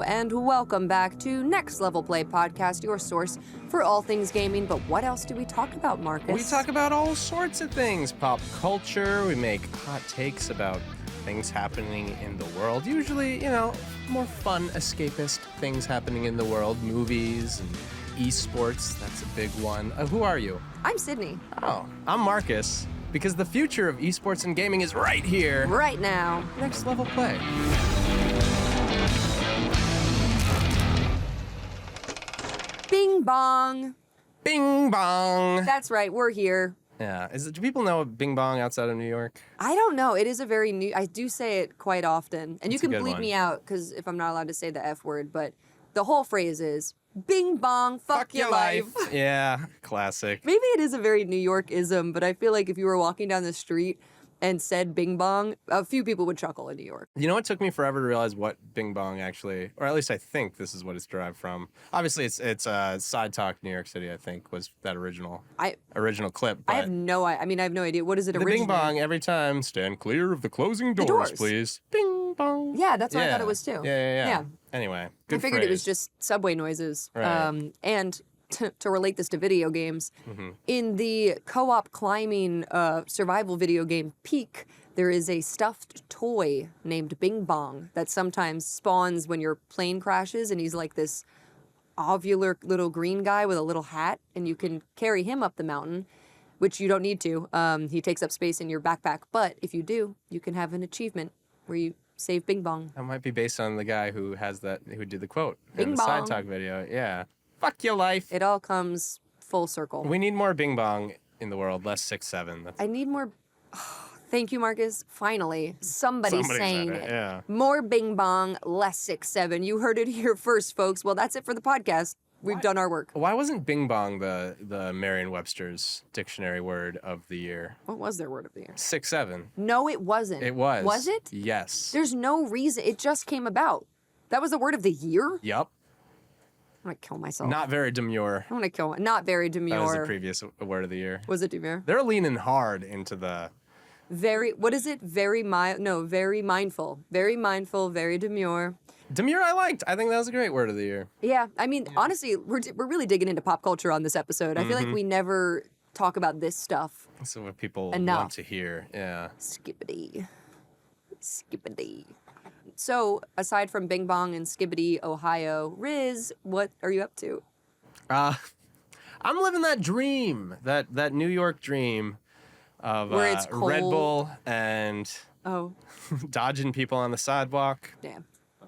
and welcome back to Next Level Play Podcast, your source for all things gaming. But what else do we talk about, Marcus? We talk about all sorts of things. Pop culture, we make hot takes about things happening in the world. Usually, more fun, escapist things happening in the world. Movies and esports, that's a big one. Who are you? I'm Sydney. Oh, I'm Marcus. Because the future of esports and gaming is right here. Right now. Next Level Play. Bing bong. Bing bong. That's right, we're here. Yeah. Do people know Bing Bong outside of New York? I don't know. It is a very new... I do say it quite often. And you can bleep me out, because if I'm not allowed to say the F word, but the whole phrase is, Bing bong, fuck your life. Yeah, classic. Maybe it is a very New York-ism, but I feel like if you were walking down the street and said Bing Bong, a few people would chuckle in New York. You know, it took me forever to realize what Bing Bong actually, or at least I think this is what it's derived from. Obviously, it's Side Talk New York City, I think, was that original clip. I have no idea. What is it originally? The Bing Bong, every time, stand clear of the closing doors, please. Bing Bong. Yeah, that's what I thought it was too. Yeah. Anyway, good I figured phrase. it was just subway noises. Right. And to relate this to video games, in the co-op climbing survival video game Peak, there is a stuffed toy named Bing Bong that sometimes spawns when your plane crashes, and he's like this ovular little green guy with a little hat, and you can carry him up the mountain, which you don't need to. He takes up space in your backpack, but if you do, you can have an achievement where you save Bing Bong. That might be based on the guy who did the quote Bing in the Bong. Side Talk video. Yeah. Fuck your life. It all comes full circle. We need more Bing Bong in the world, less 6-7. I need more... Thank you, Marcus. Finally, somebody saying said it. Yeah. More Bing Bong, less 6-7. You heard it here first, folks. Well, that's it for the podcast. We've done our work. Why wasn't Bing Bong the Merriam-Webster's dictionary word of the year? What was their word of the year? 6-7. No, it wasn't. It was. Was it? Yes. There's no reason. It just came about. That was the word of the year? Yup. I'm going to kill myself. Not very demure. I'm going to kill... Not very demure. That was the previous word of the year. Was it demure? They're leaning hard into the... Very... What is it? Very mindful. Very mindful, very demure. Demure I liked. I think that was a great word of the year. Yeah, I mean, honestly, we're really digging into pop culture on this episode. I feel like we never talk about this stuff. That's what people enough. want to hear. Yeah. Skibbity. So, aside from Bing Bong and Skibbity, Ohio, Riz, what are you up to? I'm living that dream, that New York dream of Where it's cold. Red Bull and dodging people on the sidewalk. Damn.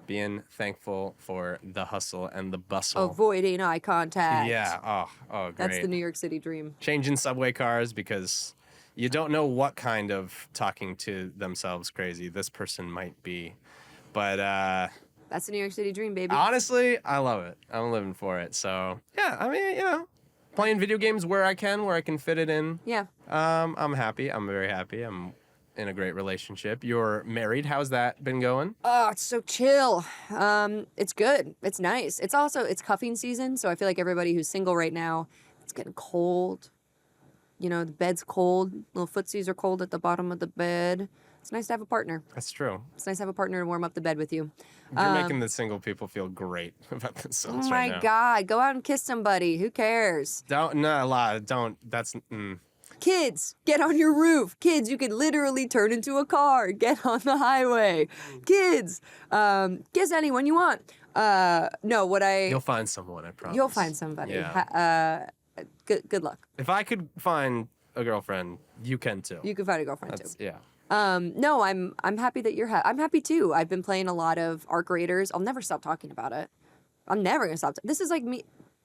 Being thankful for the hustle and the bustle. Avoiding eye contact. Yeah. Oh, great. That's the New York City dream. Changing subway cars because you don't know what kind of talking to themselves crazy this person might be. But that's the New York City dream, baby. honestly, I love it. I'm living for it. So yeah, I mean, playing video games where I can fit it in. Yeah. I'm happy. I'm very happy. I'm in a great relationship. You're married. How's that been going? Oh, it's so chill. It's good. It's nice. It's cuffing season, so I feel like everybody who's single right now, it's getting cold. The bed's cold. Little footsies are cold at the bottom of the bed. It's nice to have a partner. That's true. It's nice to have a partner to warm up the bed with you. You're making the single people feel great about themselves Oh right now. my God. Go out and kiss somebody. Who cares? Don't. Kids, get on your roof. Kids, you could literally turn into a car. Get on the highway. Kids, kiss anyone you want. You'll find someone, I promise. You'll find somebody. Yeah. Good luck. If I could find a girlfriend, you can too. You could find a girlfriend too. Yeah. No, I'm happy that I'm happy too. I've been playing a lot of Arc Raiders. I'll never stop talking about it. I'm never gonna stop. This is like me.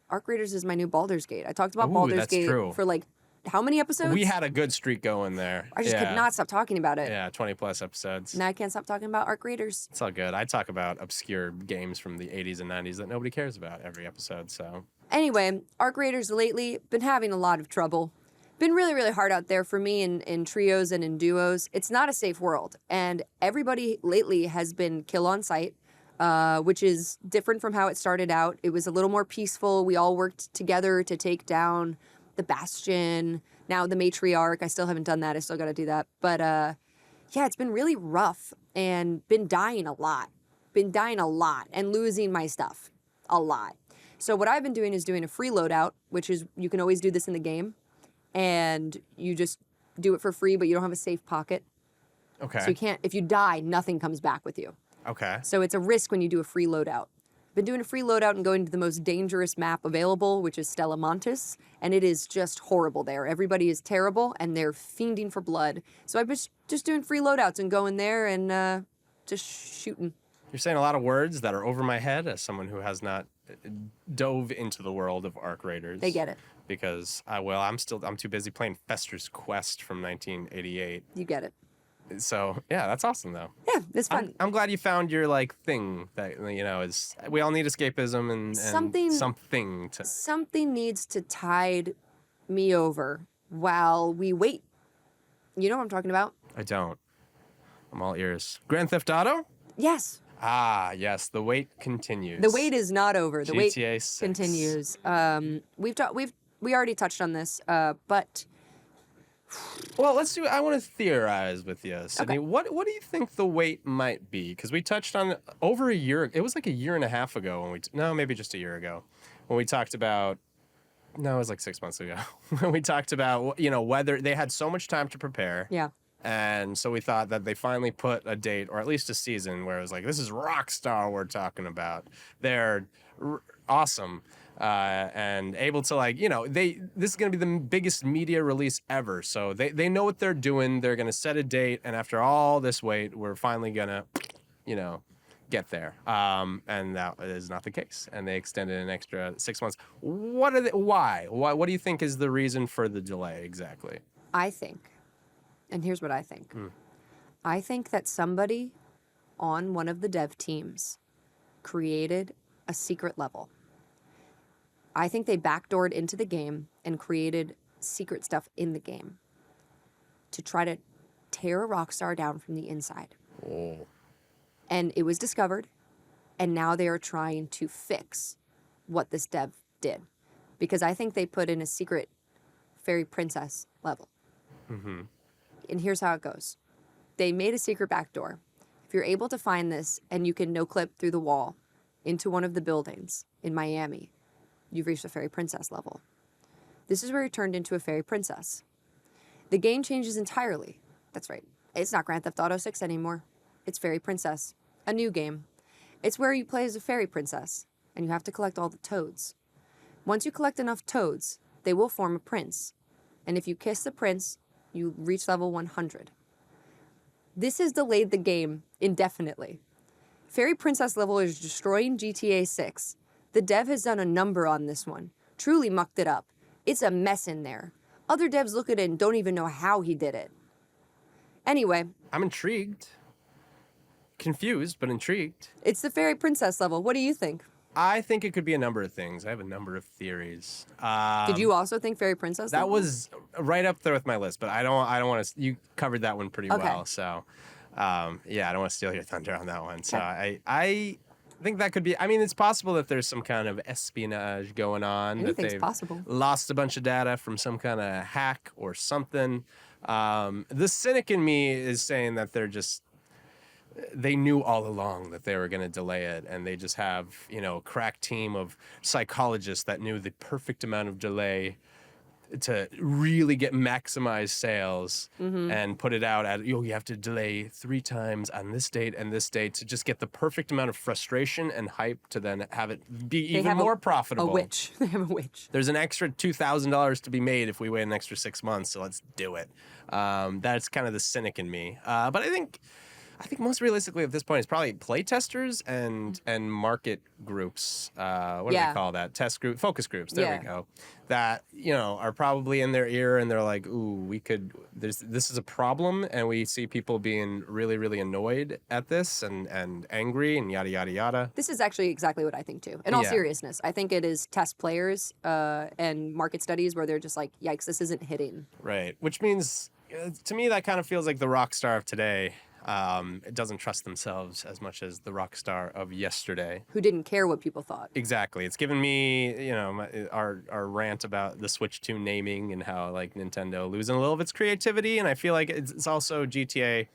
Arc Raiders is my new Baldur's Gate. I talked about Baldur's Gate for like how many episodes? We had a good streak going there. I just could not stop talking about it. Yeah, 20 plus episodes. Now I can't stop talking about Arc Raiders. It's all good. I talk about obscure games from the 80s and 90s that nobody cares about every episode, so. Anyway, Arc Raiders lately been having a lot of trouble. Been really, really hard out there for me in trios and in duos. It's not a safe world. And everybody lately has been kill on sight, which is different from how it started out. It was a little more peaceful. We all worked together to take down the Bastion, now the Matriarch. I still haven't done that. I still got to do that. But yeah, it's been really rough and been dying a lot. been dying a lot and losing my stuff a lot. So what I've been doing is doing a free loadout, which is you can always do this in the game, and you just do it for free, but you don't have a safe pocket. Okay. So you can't, if you die, nothing comes back with you. Okay. So it's a risk when you do a free loadout. Been doing a free loadout and going to the most dangerous map available, which is Stella Montis, and it is just horrible there. Everybody is terrible, and they're fiending for blood. So I've been just doing free loadouts and going there and just shooting. You're saying a lot of words that are over my head as someone who has not dove into the world of Arc Raiders. They get it. Because I'm too busy playing Fester's Quest from 1988. You get it. So yeah, that's awesome though. Yeah, it's fun. I'm glad you found your like thing that is. We all need escapism and something needs to tide me over while we wait. You know what I'm talking about? I don't. I'm all ears. Grand Theft Auto? Yes. Ah, yes. The wait continues. The wait is not over. The wait GTA 6. continues. We already touched on this, but. Well, let's do. I want to theorize with you, Sydney. Okay. What do you think the wait might be? Because we touched on over a year. It was like a year and a half ago when maybe just a year ago, when we talked about. No, it was like 6 months ago when we talked about whether they had so much time to prepare. Yeah. And so we thought that they finally put a date, or at least a season, where it was like, this is Rockstar we're talking about. They're awesome. And able to this is going to be the biggest media release ever. So they know what they're doing. They're going to set a date. And after all this wait, we're finally going to, get there. And that is not the case. And they extended an extra 6 months. Why? What do you think is the reason for the delay exactly? I think, and here's what I think. I think that somebody on one of the dev teams created a secret level. I think they backdoored into the game and created secret stuff in the game to try to tear Rockstar down from the inside. Oh. And it was discovered, and now they are trying to fix what this dev did. Because I think they put in a secret fairy princess level. Mm-hmm. And here's how it goes. They made a secret backdoor. If you're able to find this and you can no-clip through the wall into one of the buildings in Miami, you've reached a fairy princess level. This is where he turned into a fairy princess. The game changes entirely. That's right. It's not Grand Theft Auto 6 anymore. It's Fairy Princess, a new game. It's where you play as a fairy princess, and you have to collect all the toads. Once you collect enough toads, they will form a prince. And if you kiss the prince, you reach level 100. This has delayed the game indefinitely. Fairy Princess level is destroying GTA 6. The dev has done a number on this one, truly mucked it up. It's a mess in there. Other devs look at it and don't even know how he did it. Anyway. I'm intrigued. Confused, but intrigued. It's the Fairy Princess level. What do you think? I think it could be a number of things. I have a number of theories. Did you also think Fairy Princess That level? was right up there with my list, but I don't want to. You covered that one pretty well, so I don't want to steal your thunder on that one. So I think that could be. I mean, it's possible that there's some kind of espionage going on. Anything's that they've possible. Lost a bunch of data from some kind of hack or something. The cynic in me is saying that they knew all along that they were going to delay it, and they just have, a crack team of psychologists that knew the perfect amount of delay to really get maximized sales and put it out at, you have to delay 3 times on this date and this date to just get the perfect amount of frustration and hype to then have it be even more profitable. A witch. They have a witch. There's an extra $2,000 to be made if we wait an extra 6 months, so let's do it. That's kind of the cynic in me. But I think most realistically at this point it's probably playtesters and market groups. What do they call that? Test group, focus groups. There we go. That are probably in their ear and they're like, ooh, this is a problem, and we see people being really, really annoyed at this and angry and yada yada yada. This is actually exactly what I think too. In all seriousness, I think it is test players and market studies where they're just like, yikes, this isn't hitting. Right, which means to me that kind of feels like the Rockstar of today. It doesn't trust themselves as much as the Rockstar of yesterday. Who didn't care what people thought. Exactly. It's given me, our rant about the Switch 2 naming and how, Nintendo losing a little of its creativity. And I feel like it's also GTA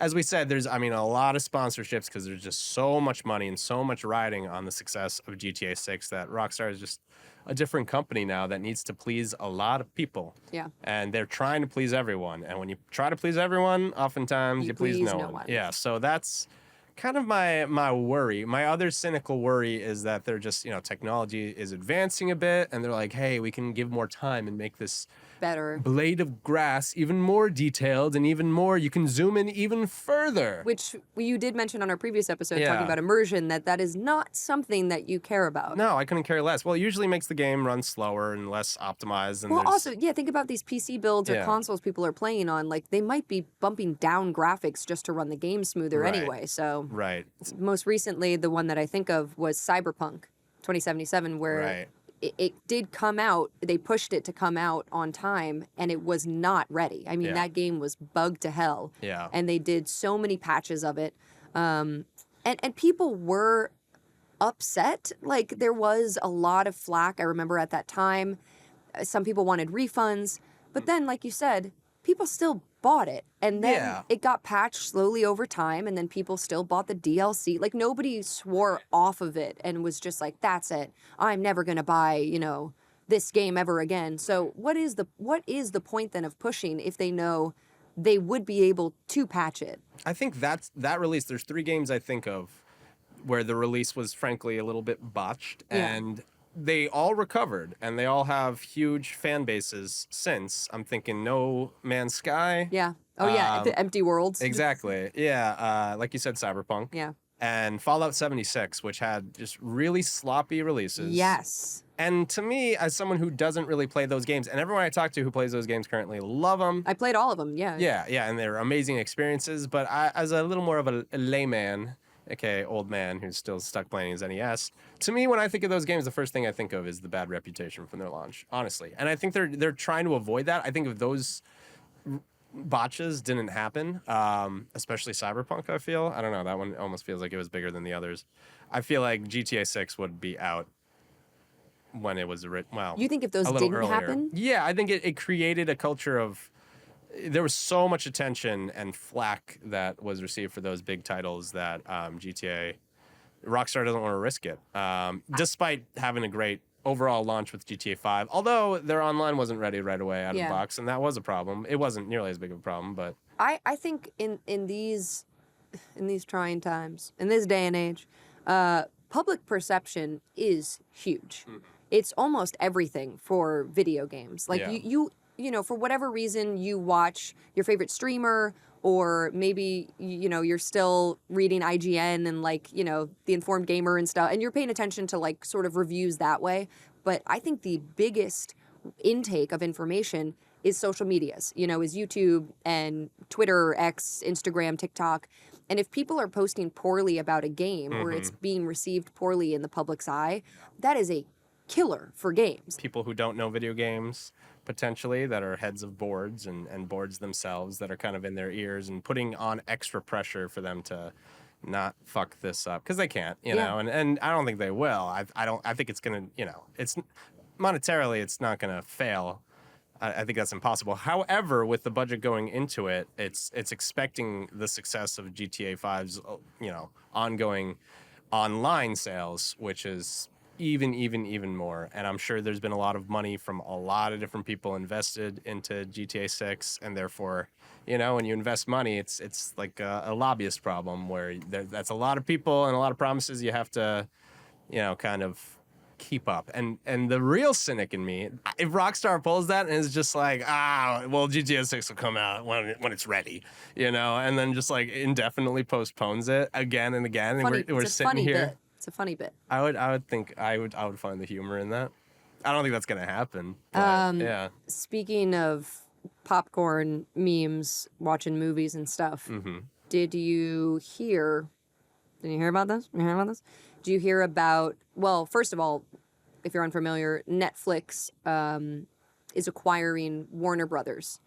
as we said, there's, I mean, a lot of sponsorships because there's just so much money and so much riding on the success of GTA 6 that Rockstar is just a different company now that needs to please a lot of people. Yeah. And they're trying to please everyone. And when you try to please everyone, oftentimes you please no one. Yeah. So that's kind of my worry. My other cynical worry is that they're just, technology is advancing a bit and they're like, hey, we can give more time and make this better blade of grass even more detailed and even more, you can zoom in even further. Which you did mention on our previous episode talking about immersion, that is not something that you care about. No, I couldn't care less. Well, it usually makes the game run slower and less optimized. And well, also, think about these PC builds or consoles people are playing on. Like, they might be bumping down graphics just to run the game smoother anyway. So, most recently, the one that I think of was Cyberpunk 2077, where it did come out, they pushed it to come out on time, and it was not ready. I mean, that game was bugged to hell. Yeah. And they did so many patches of it. And people were upset. Like, there was a lot of flack, I remember at that time. Some people wanted refunds. But then, like you said, people still bought it. And then it got patched slowly over time, and then people still bought the DLC. Like, nobody swore off of it and was just like, that's it. I'm never going to buy, this game ever again. So what is the point then of pushing if they know they would be able to patch it? I think that release, there's 3 games I think of where the release was frankly a little bit botched, and they all recovered, and they all have huge fan bases since. I'm thinking No Man's Sky. Yeah. Oh, the Empty Worlds. Exactly. Yeah. Like you said, Cyberpunk. Yeah. And Fallout 76, which had just really sloppy releases. Yes. And to me, as someone who doesn't really play those games, and everyone I talk to who plays those games currently love them. I played all of them, yeah. Yeah, and they're amazing experiences. But as a little more of a layman, aka old man who's still stuck playing his NES, to me, when I think of those games, the first thing I think of is the bad reputation from their launch, honestly. And I think they're trying to avoid that. I think if those botches didn't happen, especially Cyberpunk, I feel. I don't know, that one almost feels like it was bigger than the others. I feel like GTA 6 would be out when it was you think if those didn't happen? Yeah, I think it created a culture of, there was so much attention and flack that was received for those big titles that Rockstar doesn't want to risk it, despite having a great overall launch with GTA 5, although their online wasn't ready right away out of the box, and that was a problem. It wasn't nearly as big of a problem, but I think in these trying times, in this day and age, public perception is huge. It's almost everything for video games. Like, you for whatever reason, you watch your favorite streamer, or maybe, you're still reading IGN and, The Informed Gamer and stuff, and you're paying attention to, sort of reviews that way. But I think the biggest intake of information is social medias, is YouTube and Twitter, X, Instagram, TikTok. And if people are posting poorly about a game, or it's being received poorly in the public's eye, that is a killer for games. People who don't know video games, potentially, that are heads of boards and boards themselves, that are kind of in their ears and putting on extra pressure for them to not fuck this up, because they can't, know, and I don't think they will. I think it's gonna, it's monetarily, it's not gonna fail. I think that's impossible. However, with the budget going into it, it's expecting the success of GTA 5's, ongoing online sales, which is even more. And I'm sure there's been a lot of money from a lot of different people invested into GTA 6, and therefore, when you invest money, it's like a lobbyist problem where that's a lot of people and a lot of promises you have to, kind of keep up. And the real cynic in me, if Rockstar pulls that and is just like, well, GTA 6 will come out when it's ready, and then just indefinitely postpones it again and again, and we're sitting here. Bit. It's a funny bit. I would think I would find the humor in that. I don't think that's gonna happen. But, Speaking of popcorn memes, watching movies and stuff, did you hear about this? Do you hear about, well, first of all, if you're unfamiliar, Netflix is acquiring Warner Brothers,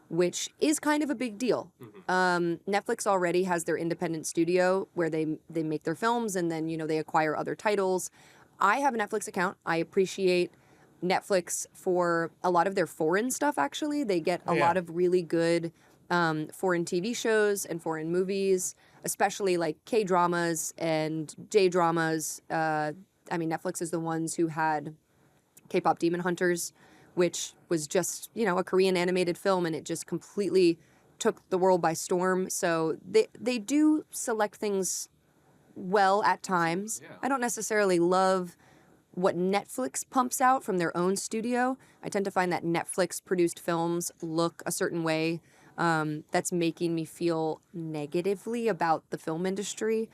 which is kind of a big deal. Netflix already has their independent studio where they make their films, and then, they acquire other titles. I have a Netflix account. I appreciate Netflix for a lot of their foreign stuff, actually. They get a lot of really good foreign TV shows and foreign movies, especially like K-dramas and J-dramas. I mean, Netflix is the ones who had K-pop Demon Hunters, which was just, a Korean animated film, and it just completely took the world by storm. So they do select things well at times. Yeah. I don't necessarily love what Netflix pumps out from their own studio. I tend to find that Netflix-produced films look a certain way that's making me feel negatively about the film industry.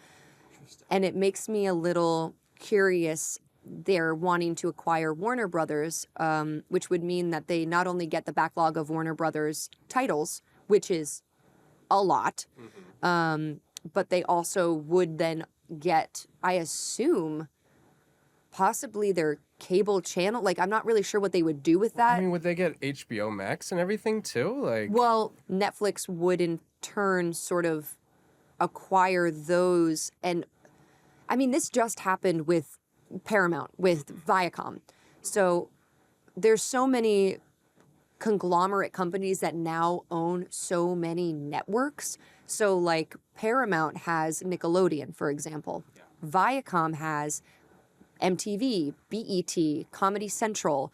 And it makes me a little curious. They're wanting to acquire Warner Brothers, which would mean that they not only get the backlog of Warner Brothers titles, which is a lot, but they also would then get, I assume, possibly their cable channel. Like, I'm not really sure what they would do with that. I mean, would they get HBO Max and everything too? Like, well, Netflix would in turn sort of acquire those. And I mean, this just happened with Paramount, with Viacom. So there's so many conglomerate companies that now own so many networks. So like Paramount has Nickelodeon, for example. Yeah. Viacom has MTV, BET, Comedy Central.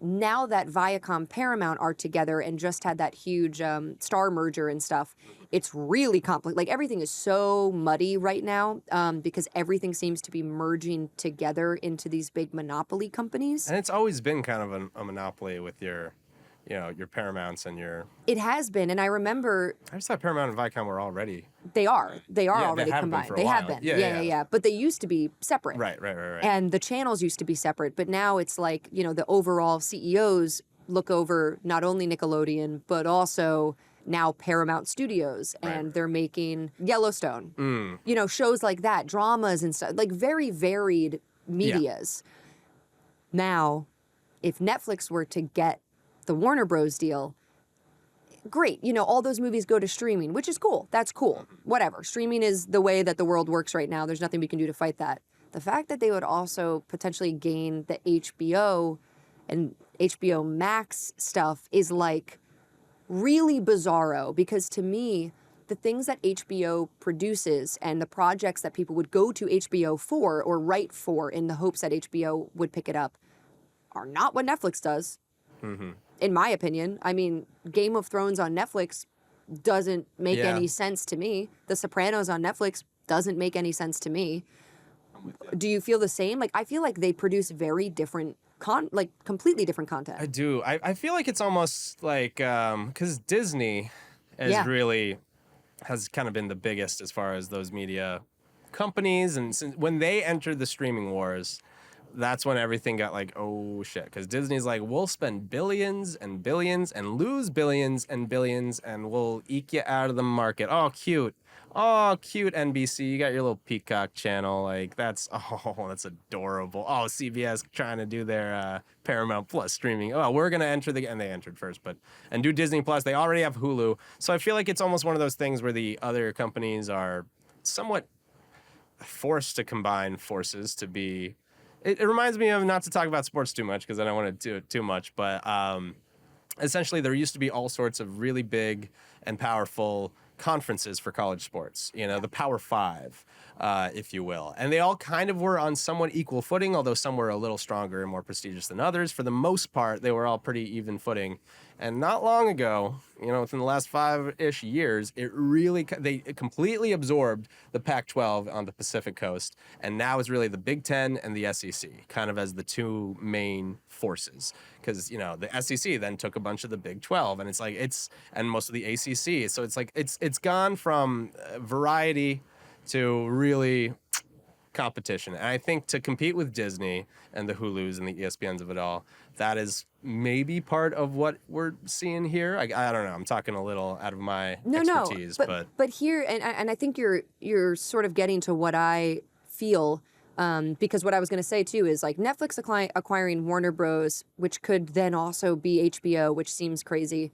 Now that Viacom Paramount are together and just had that huge Star merger and stuff, it's really complicated. Like, everything is so muddy right now because everything seems to be merging together into these big monopoly companies. And it's always been kind of a monopoly with your Paramounts and your... It has been, and I remember... I just thought Paramount and Viacom were already... They are already they have combined. Been for a they while. have been. Yeah. But they used to be separate. Right. And the channels used to be separate, but now it's like, the overall CEOs look over not only Nickelodeon, but also now Paramount Studios, and they're making Yellowstone. Shows like that, dramas and stuff, like very varied medias. Yeah. Now, if Netflix were to get the Warner Bros. Deal, great. All those movies go to streaming, which is cool. That's cool. Whatever. Streaming is the way that the world works right now. There's nothing we can do to fight that. The fact that they would also potentially gain the HBO and HBO Max stuff is like really bizarro, because to me, the things that HBO produces and the projects that people would go to HBO for or write for in the hopes that HBO would pick it up are not what Netflix does. In my opinion. I mean, Game of Thrones on Netflix doesn't make any sense to me. The Sopranos on Netflix doesn't make any sense to me. Do you feel the same? Like, I feel like they produce very different, completely different content. I do. I feel like it's almost like, because Disney has kind of been the biggest as far as those media companies. And when they entered the streaming wars, that's when everything got like, oh shit. Because Disney's like, we'll spend billions and billions and lose billions and billions, and we'll eke you out of the market. Oh, cute. Oh, cute, NBC. You got your little Peacock channel. Like, that's adorable. Oh, CBS trying to do their Paramount Plus streaming. Oh, we're going to enter and they entered first, and do Disney Plus. They already have Hulu. So I feel like it's almost one of those things where the other companies are somewhat forced to combine forces to be... It reminds me of, not to talk about sports too much because I don't want to do it too much, but essentially there used to be all sorts of really big and powerful conferences for college sports, the Power Five, if you will. And they all kind of were on somewhat equal footing, although some were a little stronger and more prestigious than others. For the most part, they were all pretty even footing. And not long ago, within the last 5-ish years, they completely absorbed the Pac-12 on the Pacific Coast. And now it's really the Big Ten and the SEC, kind of as the two main forces. Because, the SEC then took a bunch of the Big 12, and and most of the ACC. So it's like, it's gone from variety to really competition. And I think to compete with Disney and the Hulus and the ESPNs of it all, that is maybe part of what we're seeing here. I don't know. I'm talking a little out of my expertise, but here, and I think you're sort of getting to what I feel, because what I was going to say too is like Netflix acquiring Warner Bros., which could then also be HBO, which seems crazy.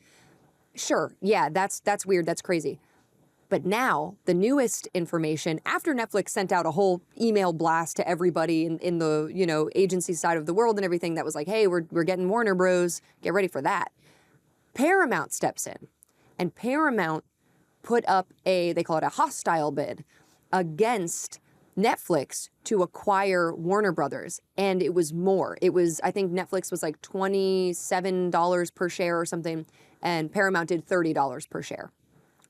Sure, yeah, that's weird. That's crazy. But now, the newest information, after Netflix sent out a whole email blast to everybody in the, agency side of the world and everything that was like, hey, we're getting Warner Bros., get ready for that. Paramount steps in And Paramount put up they call it a hostile bid against Netflix to acquire Warner Brothers. And it was more. I think Netflix was like $27 per share or something, and Paramount did $30 per share,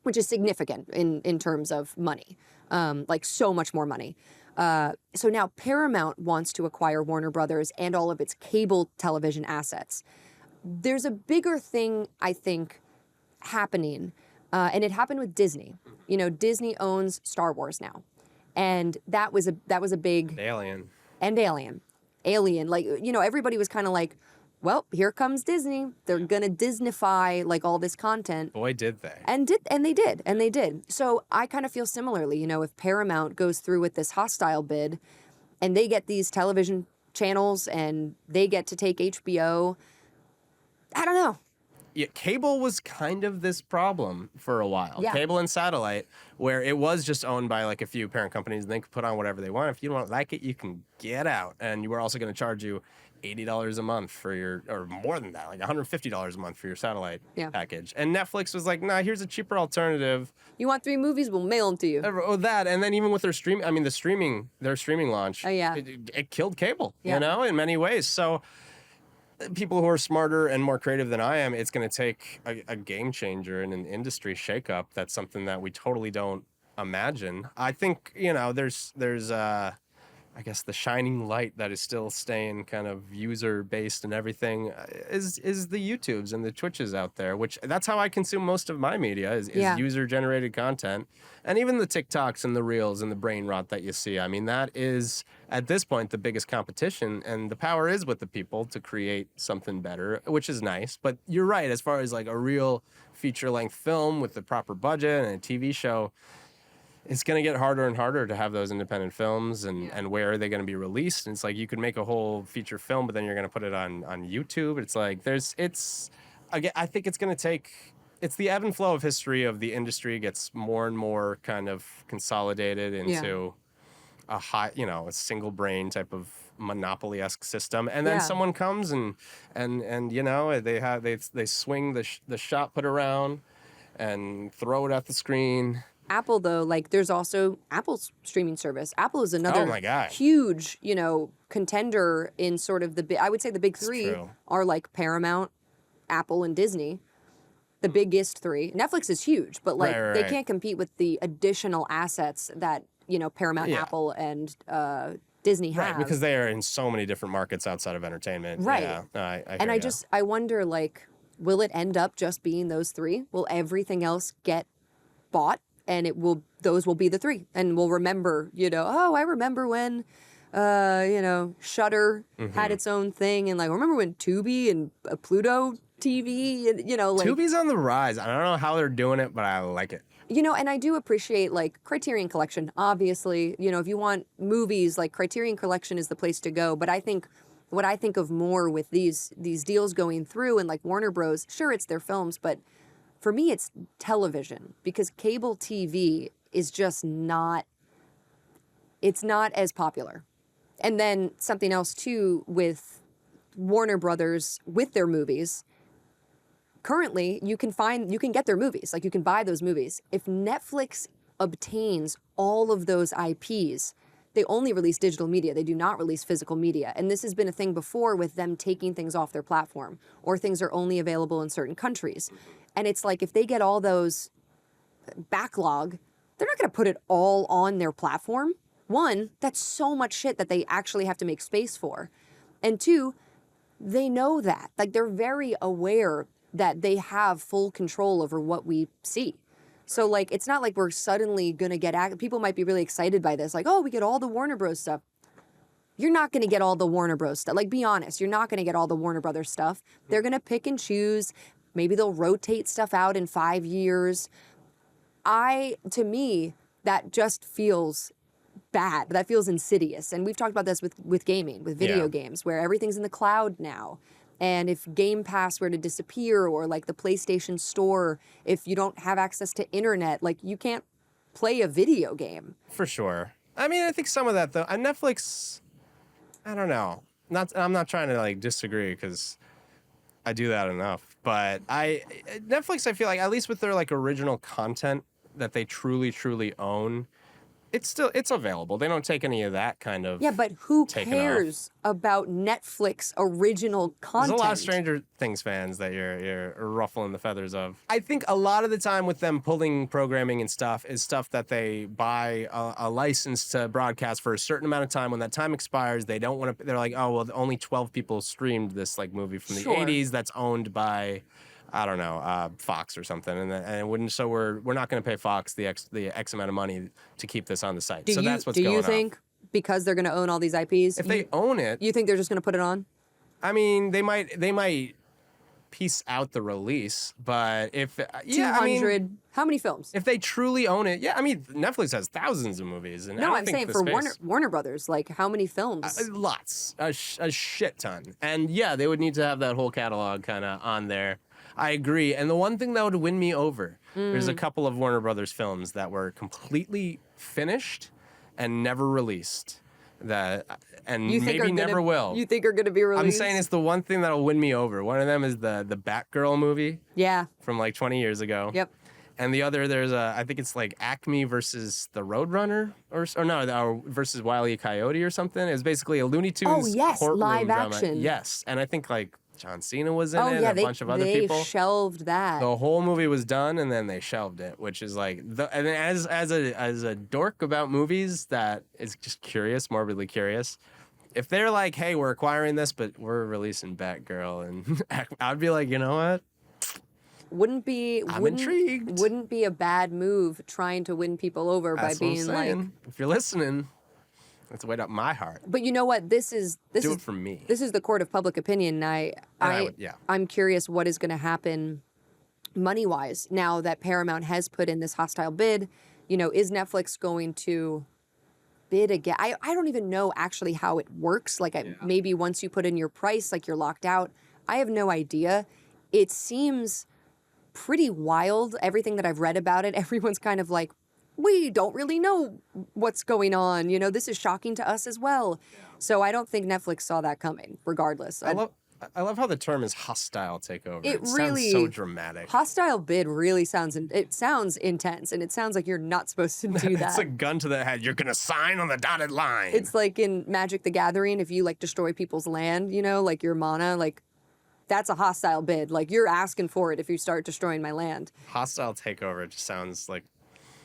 which is significant in terms of money, like so much more money. So now Paramount wants to acquire Warner Brothers and all of its cable television assets. There's a bigger thing, I think, happening, and it happened with Disney. You know, Disney owns Star Wars now, and that was a big Alien. And Alien. Like, you know, everybody was kind of like, well, here comes Disney. They're gonna Disneyfy like all this content. Boy, did they. And they did. So I kind of feel similarly, you know, if Paramount goes through with this hostile bid and they get these television channels and they get to take HBO, I don't know. Yeah, cable was kind of this problem for a while. Yeah. Cable and satellite, where it was just owned by like a few parent companies and they could put on whatever they want. If you don't like it, you can get out. And you were also going to charge you $80 a month for your, or more than that, like $150 a month for your satellite package. And Netflix was like, nah, here's a cheaper alternative. You want 3 movies? We'll mail them to you. Oh, that. And then even with their their streaming launch, it killed cable, you know, in many ways. So people who are smarter and more creative than I am, it's going to take a game changer and an industry shakeup. That's something that we totally don't imagine. I think, you know, there's I guess the shining light that is still staying kind of user based and everything is the YouTubes and the Twitches out there, which that's how I consume most of my media is user generated content. And even the TikToks and the Reels and the brain rot that you see. I mean, that is at this point the biggest competition, and the power is with the people to create something better, which is nice. But you're right, as far as like a real feature length film with the proper budget and a TV show, it's going to get harder and harder to have those independent films and where are they going to be released? And it's like you could make a whole feature film, but then you're going to put it on YouTube. It's like I think it's going to take, it's the ebb and flow of history of the industry gets more and more kind of consolidated into a single brain type of monopoly-esque system. And then someone comes and you know, they swing the shot put around and throw it at the screen. Apple, though, like there's also Apple's streaming service. Apple is another huge, you know, contender in sort of I would say the big three are like Paramount, Apple, and Disney. The biggest three. Netflix is huge, but like they can't compete with the additional assets that, you know, Paramount, Apple, and Disney have. Right, because they are in so many different markets outside of entertainment. Right. Yeah, I wonder, like, will it end up just being those three? Will everything else get bought? And those will be the three. And we'll remember, you know, oh, I remember when, you know, Shudder had its own thing. And like, remember when Tubi and Pluto TV, and, you know, like. Tubi's on the rise. I don't know how they're doing it, but I like it. You know, and I do appreciate, like, Criterion Collection. Obviously, you know, if you want movies, like, Criterion Collection is the place to go. But I think what I think of more with these deals going through and, like, Warner Bros., sure, it's their films, but for me, it's television, because cable TV is just it's not as popular. And then something else, too, with Warner Brothers, with their movies, currently, you can get their movies. Like, you can buy those movies. If Netflix obtains all of those IPs, they only release digital media. They do not release physical media. And this has been a thing before with them taking things off their platform, or things are only available in certain countries. And it's like, if they get all those backlog, they're not going to put it all on their platform. One, that's so much shit that they actually have to make space for. And two, they know that. Like, they're very aware that they have full control over what we see. So, like, it's not like we're suddenly going to get... People might be really excited by this. Like, oh, we get all the Warner Bros. Stuff. You're not going to get all the Warner Bros. Stuff. Like, be honest. You're not going to get all the Warner Brothers stuff. They're going to pick and choose. Maybe they'll rotate stuff out in 5 years. To me, that just feels bad. That feels insidious. And we've talked about this with gaming, with video games, where everything's in the cloud now. And if Game Pass were to disappear, or like the PlayStation Store, if you don't have access to internet, like, you can't play a video game. For sure. I mean, I think some of that, though, on Netflix, I don't know. I'm not trying to, like, disagree, because I do that enough. But Netflix, I feel like, at least with their like original content that they truly own, it's available. They don't take any of that kind of. Yeah, but who taken cares about Netflix original content? There's a lot of Stranger Things fans that you're ruffling the feathers of. I think a lot of the time with them pulling programming and stuff is stuff that they buy a license to broadcast for a certain amount of time. When that time expires, they don't want to. They're like, oh well, only 12 people streamed this like movie from the 80s that's owned by, I don't know, Fox or something, and it wouldn't. So we're not going to pay Fox the X amount of money to keep this on the site. So that's what's going on. Do you think because they're going to own all these IPs, if they own it, you think they're just going to put it on? I mean, they might piece out the release, but if 200, how many films? If they truly own it, yeah. I mean, Netflix has thousands of movies, and no, I'm saying for Warner Brothers, like how many films? Lots, a shit ton, and yeah, they would need to have that whole catalog kind of on there. I agree. And the one thing that would win me over, there's a couple of Warner Brothers films that were completely finished and never released. Maybe never will. You think are going to be released? I'm saying it's the one thing that'll win me over. One of them is the Batgirl movie. Yeah. From like 20 years ago. Yep. And the other, I think it's like Acme versus the Roadrunner, versus Wile E. Coyote or something. It's basically a Looney Tunes courtroom live drama. Action. Yes. And I think like John Cena was in it, yeah, and a bunch of other people. They shelved that. The whole movie was done, and then they shelved it, which is like, and as a dork about movies that is just curious, morbidly curious, if they're like, hey, we're acquiring this, but we're releasing Batgirl, and I'd be like, you know what? I'm intrigued. Wouldn't be a bad move trying to win people over by being like, if you're listening, that's weight up my heart. But you know what? This is it for me. This is the court of public opinion. I'm curious what is going to happen money-wise now that Paramount has put in this hostile bid. You know, is Netflix going to bid again? I don't even know actually how it works. Like maybe once you put in your price, like you're locked out. I have no idea. It seems pretty wild. Everything that I've read about it, everyone's kind of like, we don't really know what's going on. You know, this is shocking to us as well. Yeah. So I don't think Netflix saw that coming, regardless. I love how the term is hostile takeover. It really sounds so dramatic. Hostile bid really sounds intense, and it sounds like you're not supposed to do that. It's a gun to the head. You're going to sign on the dotted line. It's like in Magic the Gathering, if you like destroy people's land, you know, like your mana, like that's a hostile bid. Like you're asking for it if you start destroying my land. Hostile takeover just sounds like...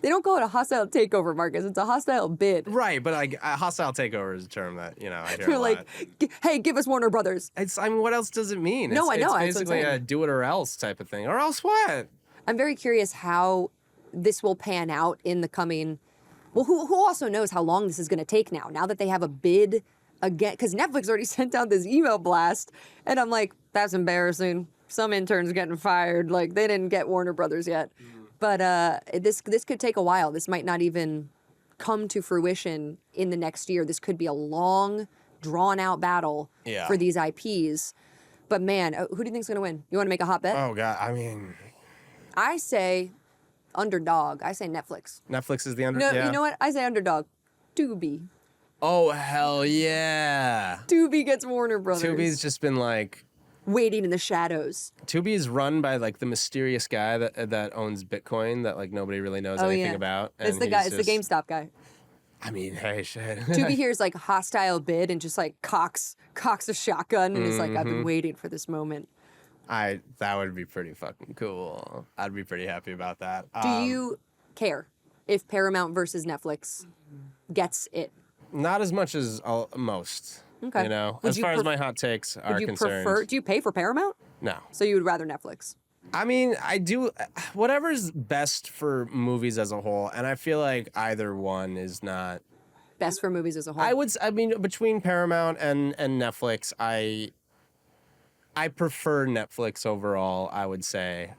They don't call it a hostile takeover, Marcus. It's a hostile bid. Right, but like a hostile takeover is a term that, you know, I hear You're a like, lot. Hey, give us Warner Brothers. I mean, what else does it mean? No, I know. It's basically a do it or else type of thing. Or else what? I'm very curious how this will pan out in the coming... Well, who also knows how long this is going to take now that they have a bid again? Because Netflix already sent out this email blast, and I'm like, that's embarrassing. Some intern's getting fired. Like, they didn't get Warner Brothers yet. But this could take a while. This might not even come to fruition in the next year. This could be a long, drawn-out battle for these IPs. But man, who do you think's going to win? You want to make a hot bet? Oh, God. I mean... I say underdog. I say Netflix. Netflix is the underdog? No, you know what? I say underdog. Tubi. Oh, hell yeah. Tubi gets Warner Brothers. Tubi's just been like... waiting in the shadows. Tubi is run by like the mysterious guy that owns Bitcoin that like nobody really knows anything about. It's the guy. It's the GameStop guy. I mean, hey, shit. Tubi hears like hostile bid and just like cocks a shotgun and is like, I've been waiting for this moment. That would be pretty fucking cool. I'd be pretty happy about that. Do you care if Paramount versus Netflix gets it? Not as much as most. Okay. You know, as far as my hot takes are concerned. Do you pay for Paramount? No. So you would rather Netflix? I mean, I do whatever's best for movies as a whole, and I feel like either one is not best for movies as a whole. I mean, between Paramount and Netflix, I prefer Netflix overall, I would say,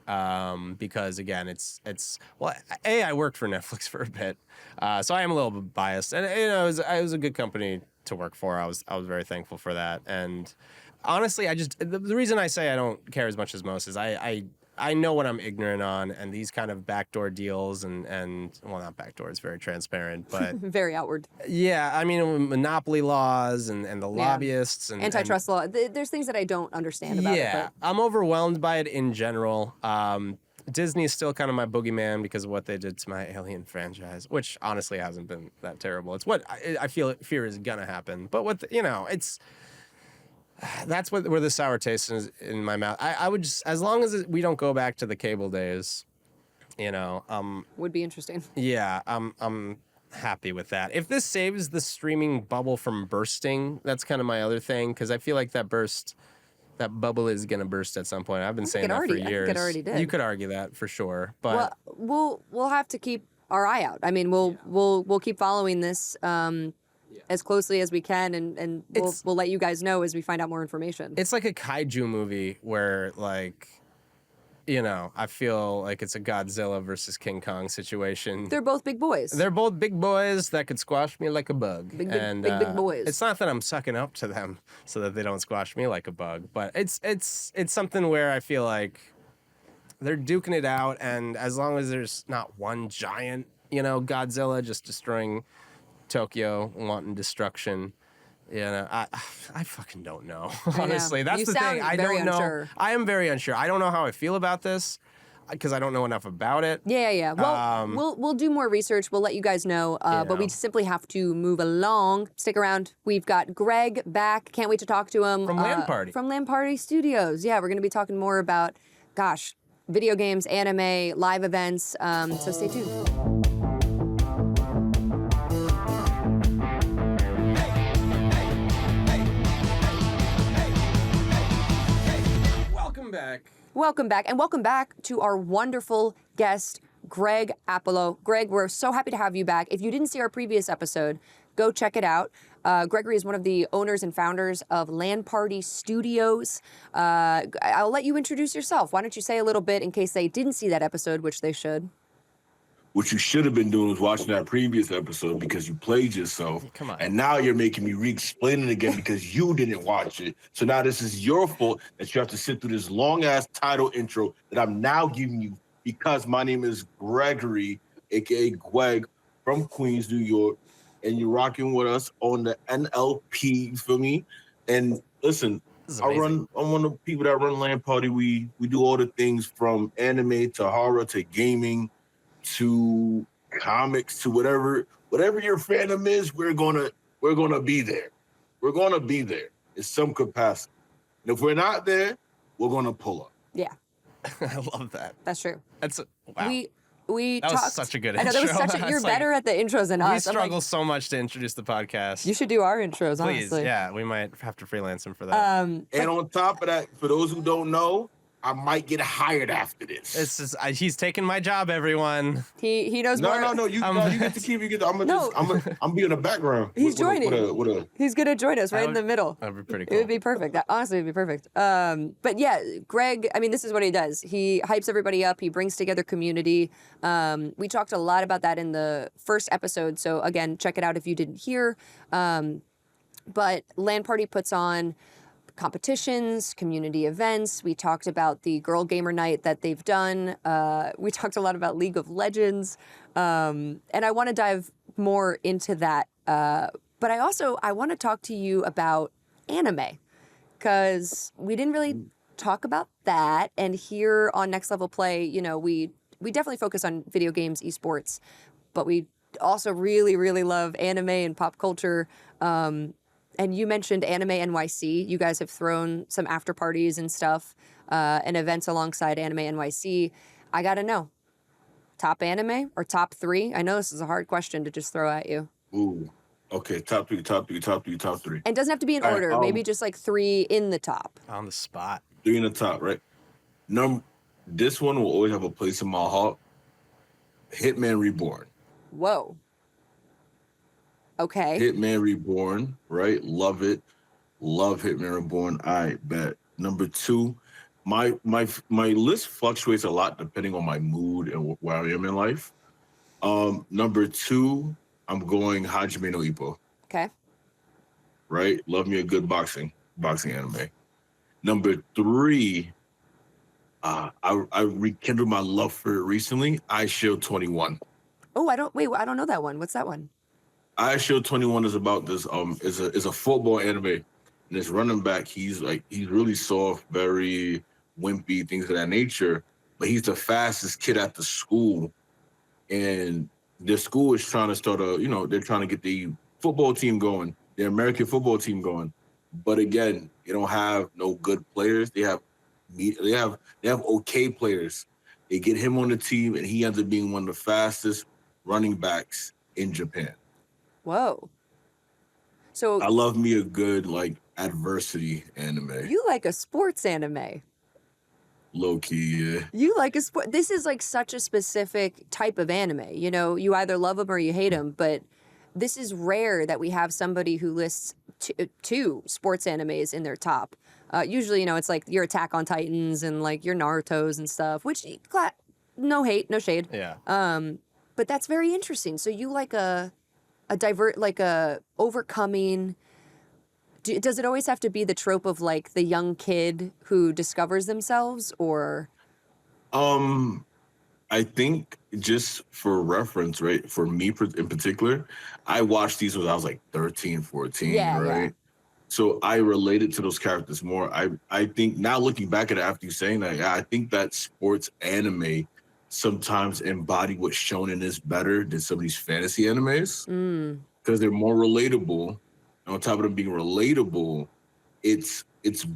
because again, it's well, I worked for Netflix for a bit, so I am a little bit biased, and you know, it was a good company to work for. I was very thankful for that, and honestly, the reason I say I don't care as much as most is I I know what I'm ignorant on, and these kind of backdoor deals and well, not backdoor, it's very transparent, but Very outward. yeah, I mean, monopoly laws and the lobbyists and Antitrust law. There's things that I don't understand about it. yeah, I'm overwhelmed by it in general. Disney's still kind of my boogeyman because of what they did to my Alien franchise, which honestly hasn't been that terrible. It's what I fear is gonna happen. But that's where the sour taste is in my mouth. I would just, as long as we don't go back to the cable days, would be interesting. yeah, I'm happy with that. If this saves the streaming bubble from bursting, that's kind of my other thing, because I feel like that bubble is gonna burst at some point. I've been saying that for years. I think it already did. You could argue that for sure, but we'll have to keep our eye out. I mean, we'll keep following this as closely as we can, and we'll let you guys know as we find out more information. It's like a kaiju movie where, like, I feel like it's a Godzilla versus King Kong situation. They're both big boys. They're both big boys that could squash me like a bug. Big boys. It's not that I'm sucking up to them so that they don't squash me like a bug, but it's something where I feel like they're duking it out, and as long as there's not one giant, Godzilla just destroying Tokyo, wanting destruction, I fucking don't know. Honestly, that's the thing. I don't know. Unsure. I am very unsure. I don't know how I feel about this because I don't know enough about it. Yeah. Well, we'll do more research. We'll let you guys know. But we simply have to move along. Stick around. We've got Greg back. Can't wait to talk to him. From LAN Party. From LAN Party Studios. Yeah, we're going to be talking more about, video games, anime, live events. So stay tuned. Welcome back, and welcome back to our wonderful guest, Greg Apollo. Greg, we're so happy to have you back. If you didn't see our previous episode, go check it out. Gregory is one of the owners and founders of LAN Party Studios. I'll let you introduce yourself. Why don't you say a little bit in case they didn't see that episode, which they should. What you should have been doing was watching that previous episode because you played yourself. Come on. And now you're making me re-explain it again because you didn't watch it. So now this is your fault that you have to sit through this long-ass title intro that I'm now giving you because my name is Gregory, a.k.a. Gweg, from Queens, New York, and you're rocking with us on the NLP, you feel me? And listen, I'm one of the people that run LAN Party. We do all the things from anime to horror to gaming to comics to whatever your fandom is, we're gonna be there. We're gonna be there in some capacity. And if we're not there, we're gonna pull up. Yeah. I love that. That's true. Wow. We that talked, was such a good intro. I know, that was you're better at the intros than us. We struggle so much to introduce the podcast. You should do our intros, Please, honestly. yeah, we might have to freelance him for that. And on top of that, for those who don't know, I might get hired after this. It's just, he's taking my job, everyone. He knows more. No. You get to keep. I'm be in the background. He's joining. He's gonna join us right in the middle. That'd be pretty cool. It would be perfect. Honestly, it would be perfect. But yeah, Greg. I mean, this is what he does. He hypes everybody up. He brings together community. We talked a lot about that in the first episode. So again, check it out if you didn't hear. But LAN Party puts on competitions, community events. We talked about the Girl Gamer Night that they've done. We talked a lot about League of Legends. And I want to dive more into that. But I want to talk to you about anime, because we didn't really talk about that. And here on Next Level Play, we definitely focus on video games, esports, but we also really, really love anime and pop culture. And you mentioned Anime NYC. You guys have thrown some after parties and stuff and events alongside Anime NYC. I got to know, top anime or top three? I know this is a hard question to just throw at you. Ooh, okay, top three. And it doesn't have to be in order. Right, maybe just like three in the top. On the spot. Three in the top, right? This one will always have a place in my heart. Hitman Reborn. Whoa. Okay. Hitman Reborn, right? Love it. Love Hitman Reborn. I bet. Number two, my list fluctuates a lot depending on my mood and where I am in life. Number two, I'm going Hajime no Ippo. Okay. Right? Love me a good boxing anime. Number three, I rekindled my love for it recently. Eyeshield 21. Oh, I don't know that one. What's that one? Eyeshield 21 is about this is a football anime, and this running back, he's really soft, very wimpy, things of that nature, but he's the fastest kid at the school, and the school is trying to start they're trying to get the football team going, the American football team going, but again, they don't have no good players. They have okay players. They get him on the team, and he ends up being one of the fastest running backs in Japan. Whoa. So I love me a good adversity anime. you like a sports anime. Low key, yeah. You like a sport. This is like such a specific type of anime. You know, you either love them or you hate them, but this is rare that we have somebody who lists two sports animes in their top. Usually, it's like your Attack on Titans and like your Naruto's and stuff, which, no hate, no shade. Yeah. But that's very interesting. So you like a overcoming. Does it always have to be the trope of like the young kid who discovers themselves, or? I think just for reference, right? For me in particular, I watched these when I was like 13, 14, Yeah, right? yeah. So I related to those characters more. I think now looking back at it after you saying that, yeah, I think that sports anime sometimes embody what shonen is better than some of these fantasy animes because they're more relatable. And on top of them being relatable, it's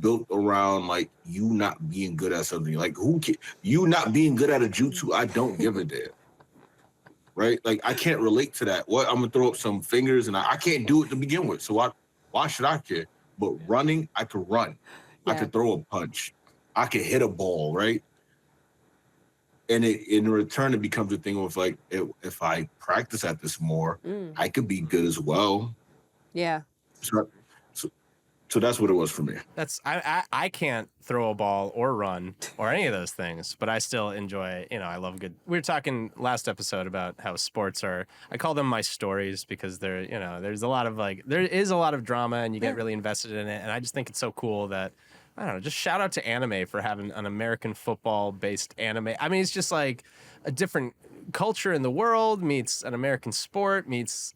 built around like you not being good at something. Like you not being good at a jutsu, I don't give a damn. Right? Like I can't relate to that. What I'm gonna throw up some fingers and I can't do it to begin with. So why should I care? But running, I could run. Yeah. I could throw a punch. I could hit a ball, right? And in return, it becomes a thing of like, if I practice at this more, I could be good as well. Yeah. So that's what it was for me. I can't throw a ball or run or any of those things, but I still enjoy, I love good. We were talking last episode about how sports are, I call them my stories because they're, there is a lot of drama and you get really invested in it. And I just think it's so cool that, I don't know, just shout out to anime for having an American football based anime. I mean, it's just like a different culture in the world meets an American sport meets,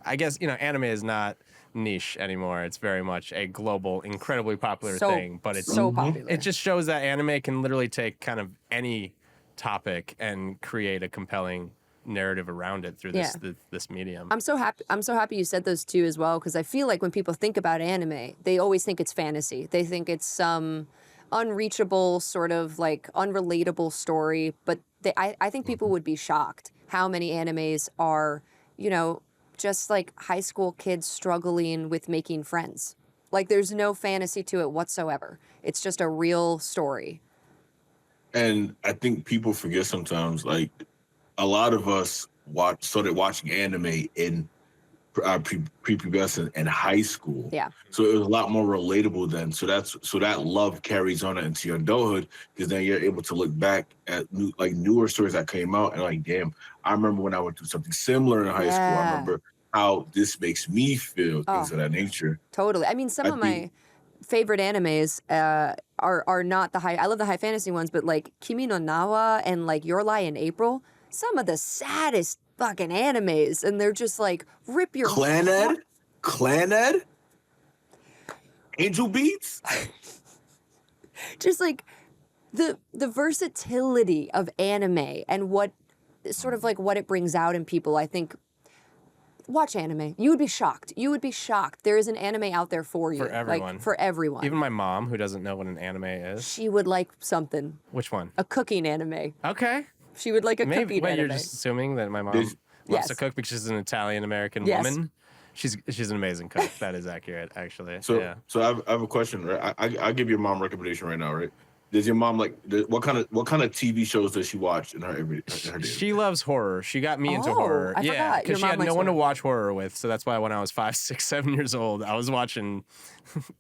I guess, anime is not niche anymore. It's very much a global, incredibly popular thing, but it's so popular. It just shows that anime can literally take kind of any topic and create a compelling narrative around it through this medium. I'm so happy you said those two as well, because I feel like when people think about anime, they always think it's fantasy. They think it's some unreachable sort of like unrelatable story, but I think people would be shocked how many animes are, just like high school kids struggling with making friends. Like there's no fantasy to it whatsoever. It's just a real story. And I think people forget sometimes, like a lot of us started watching anime in prepubescent and high school. Yeah. So it was a lot more relatable then. So that love carries on into your adulthood because then you're able to look back at newer stories that came out and like, damn, I remember when I went through something similar in high school. I remember how this makes me feel, things of that nature. Totally. I mean, some of my favorite animes are not the high. I love the high fantasy ones, but like Kimi no Nawa and like Your Lie in April, some of the saddest fucking animes, and they're just like rip your Clan Ed, Angel Beats. Just like the versatility of anime and what sort of like what it brings out in people. I think watch anime. You would be shocked. There is an anime out there for you. For everyone. Like, for everyone. Even my mom, who doesn't know what an anime is. She would like something. Which one? A cooking anime. Okay. She would like a cooking anime. You're just assuming that my mom loves to cook because she's an Italian-American woman? She's an amazing cook. That is accurate, actually. So yeah. I have a question, right? I give your mom a recommendation right now, right? Does your mom what kind of TV shows does she watch in her day? She loves horror. She got me into horror. I forgot. Because she had no one to watch horror with. So that's why when I was 5, 6, 7 years old, I was watching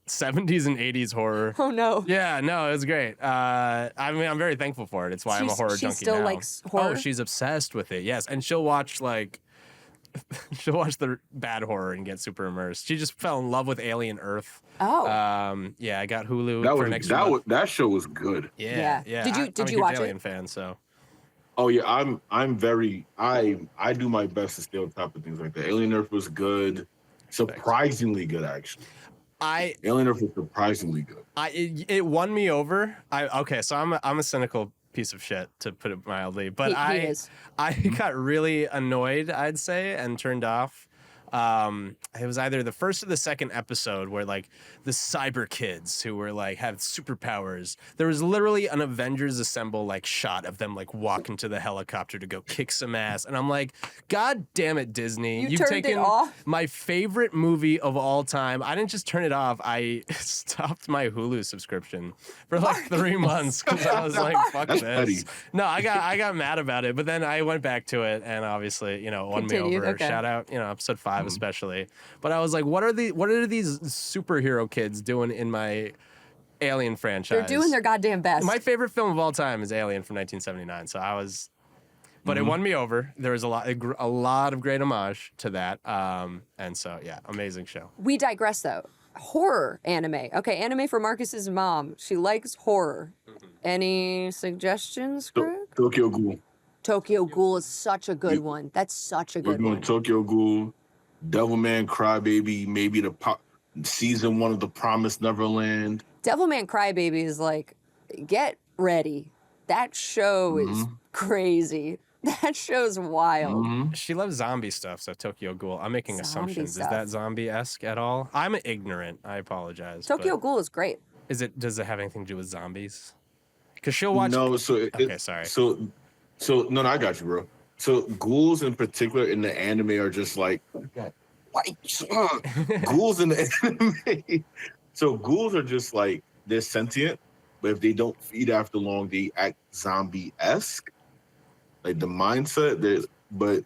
70s and 80s horror. Oh no. Yeah, no, it was great. I mean, I'm very thankful for it. It's why I'm a horror junkie She still now. likes horror? Oh, she's obsessed with it. Yes, and she'll watch like she'll watch the bad horror and get super immersed. She just fell in love with Alien Earth. Oh. Yeah, I got Hulu for next month. That show was good. Yeah. Did you I'm a huge watch Alien it? fan, so. Oh yeah, I do my best to stay on top of things like that. Alien Earth was good, surprisingly good actually. Alien Earth was surprisingly good. It won me over. So I'm a cynical piece of shit, to put it mildly, but he I got really annoyed, I'd say, and turned off. It was either the first or the second episode where like the cyber kids who were like have superpowers. There was literally an Avengers Assemble like shot of them like walking to the helicopter to go kick some ass, and I'm like, God damn it, Disney! You've turned taken it off? my favorite movie of all time. I didn't just turn it off. I stopped my Hulu subscription for like 3 months because I was like, fuck That's this. petty. No, I got mad about it, but then I went back to it, and obviously, it won me Continued, over. okay. Shout out, episode 5 especially. But I was like, what are these superhero kids doing in my Alien franchise? They're doing their goddamn best. My favorite film of all time is Alien from 1979. So I was, but it won me over. There was a lot of great homage to that. And so yeah, amazing show. We digress though. Horror anime. Okay, anime for Marcus's mom. She likes horror. Any suggestions, Greg? Tokyo Ghoul. Tokyo Ghoul is such a good one. That's such a We're good doing one. Tokyo Ghoul, Devilman, Crybaby, maybe season 1 of The Promised Neverland. Devilman Crybaby is like, get ready. That show is crazy. That show's wild. She loves zombie stuff, so Tokyo Ghoul. I'm making Zombie assumptions. stuff. Is that zombie-esque at all? I'm ignorant. I apologize. Tokyo but Ghoul is great. does it have anything to do with zombies? Because she'll watch. No, Okay, sorry. No, I got you, bro. So ghouls in particular in the anime are just like ghouls in the anime. So ghouls are just like they're sentient, but if they don't feed after long, they act zombie-esque. Like the mindset, but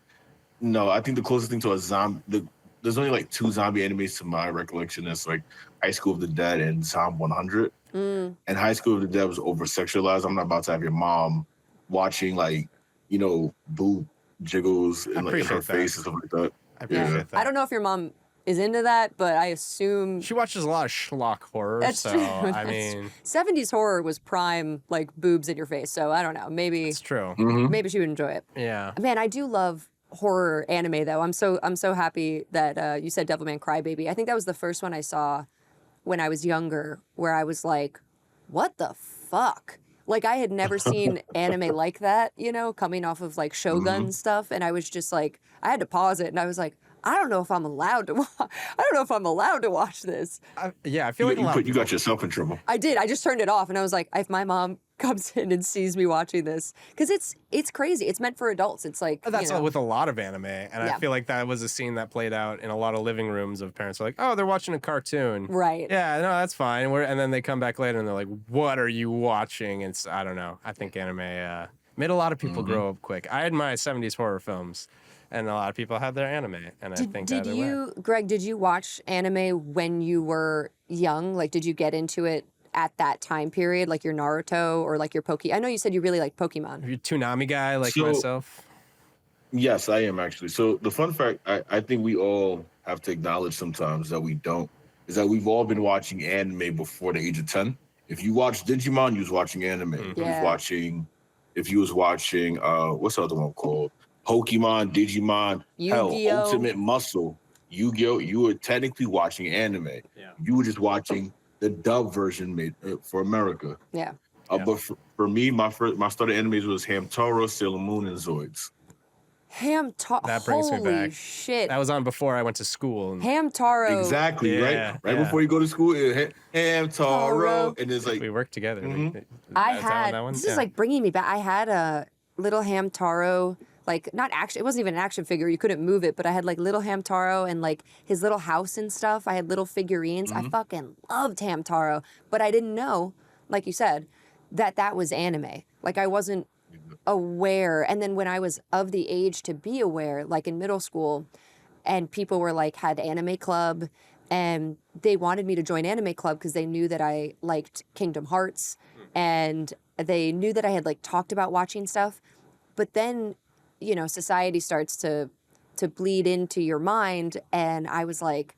no, I think the closest thing to a zombie, there's only like 2 zombie animes to my recollection. That's like High School of the Dead and Zombie 100. And High School of the Dead was over sexualized. I'm not about to have your mom watching like, boob jiggles in her face and stuff like that. I appreciate that. I don't know if your mom is into that, but I assume She watches a lot of schlock horror, That's so true. I mean, 70s horror was prime, like boobs in your face. So I don't know. Maybe it's true. maybe she would enjoy it. Yeah. Man, I do love horror anime though. I'm so happy that you said Devilman Crybaby. I think that was the first one I saw when I was younger, where I was like, what the fuck? Like I had never seen anime like that, coming off of like Shogun stuff, and I was just like, I had to pause it, and I was like, I don't know if I'm allowed to. I don't know if I'm allowed to watch this. I feel like a lot of You got yourself in trouble. I did. I just turned it off, and I was like, if my mom comes in and sees me watching this, because it's crazy. It's meant for adults. It's like That's with a lot of anime, and I feel like that was a scene that played out in a lot of living rooms of parents are like, oh, they're watching a cartoon. Right. Yeah, no, that's fine. And then they come back later and they're like, what are you watching? It's I don't know. I think anime made a lot of people grow up quick. I had my 70s horror films, and a lot of people had their anime, and I think Did either you, way. Greg? Did you watch anime when you were young? Like, did you get into it at that time period, like your Naruto or like your I know you said you really like Pokemon. Are you a Toonami guy like So- myself? Yes, I am actually. So the fun fact I think we all have to acknowledge sometimes that we don't is that we've all been watching anime before the age of 10. If you watched Digimon, you was watching anime. Yeah. If you was watching what's the other one called? Pokemon, Digimon, Yu-Gi-Oh. Ultimate Muscle, Yu-Gi-Oh, you were technically watching anime. Yeah. You were just watching the dub version made for America. Yeah. But for me, my start of animes was Hamtaro, Sailor Moon, and Zoids. That brings me Holy back. shit. That was on before I went to school. And Hamtaro. Exactly, Yeah, right yeah. before you go to school, Hamtaro, and it's like we worked together. I Is that had that one? this Yeah. is like bringing me back. I had a little Hamtaro, like not action. It wasn't even an action figure. You couldn't move it, but I had like little Hamtaro and like his little house and stuff. I had little figurines. I fucking loved Hamtaro, but I didn't know, like you said, that was anime. Like I wasn't aware. And then when I was of the age to be aware, like in middle school, and people were like had anime club, and they wanted me to join anime club because they knew that I liked Kingdom Hearts, and they knew that I had like talked about watching stuff. But then, society starts to to bleed into your mind. And I was like,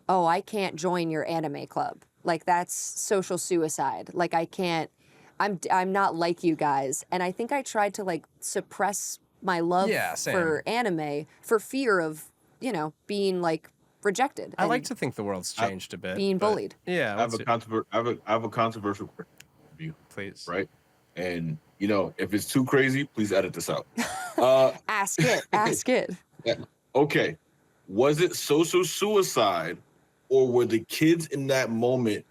oh, I can't join your anime club. Like, that's social suicide. Like, I can't, I'm not like you guys. And I think I tried to like suppress my love for anime for fear of, you know, being like rejected. I like to think the world's changed a bit. Being bullied. Yeah. I have a controversial view. Please. Right? And, you know, if it's too crazy, please edit this out. Ask it. Ask it. Okay. Was it social suicide, or were the kids in that moment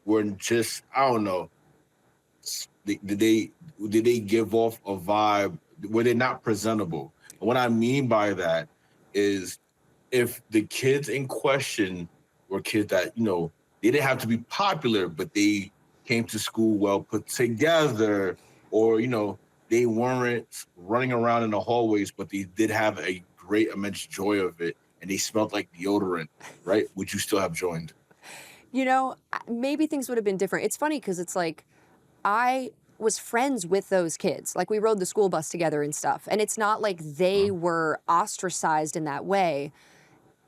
were just, I don't know, did they give off a vibe? Were they not presentable? And what I mean by that is, if the kids in question were kids that, you know, they didn't have to be popular, but they came to school well put together, or, you know, they weren't running around in the hallways, but they did have a great immense joy of it, and they smelled like deodorant, right? Would you still have joined? You know, maybe things would have been different. It's funny because it's like, I was friends with those kids. Like, we rode the school bus together and stuff. And it's not like they were ostracized in that way.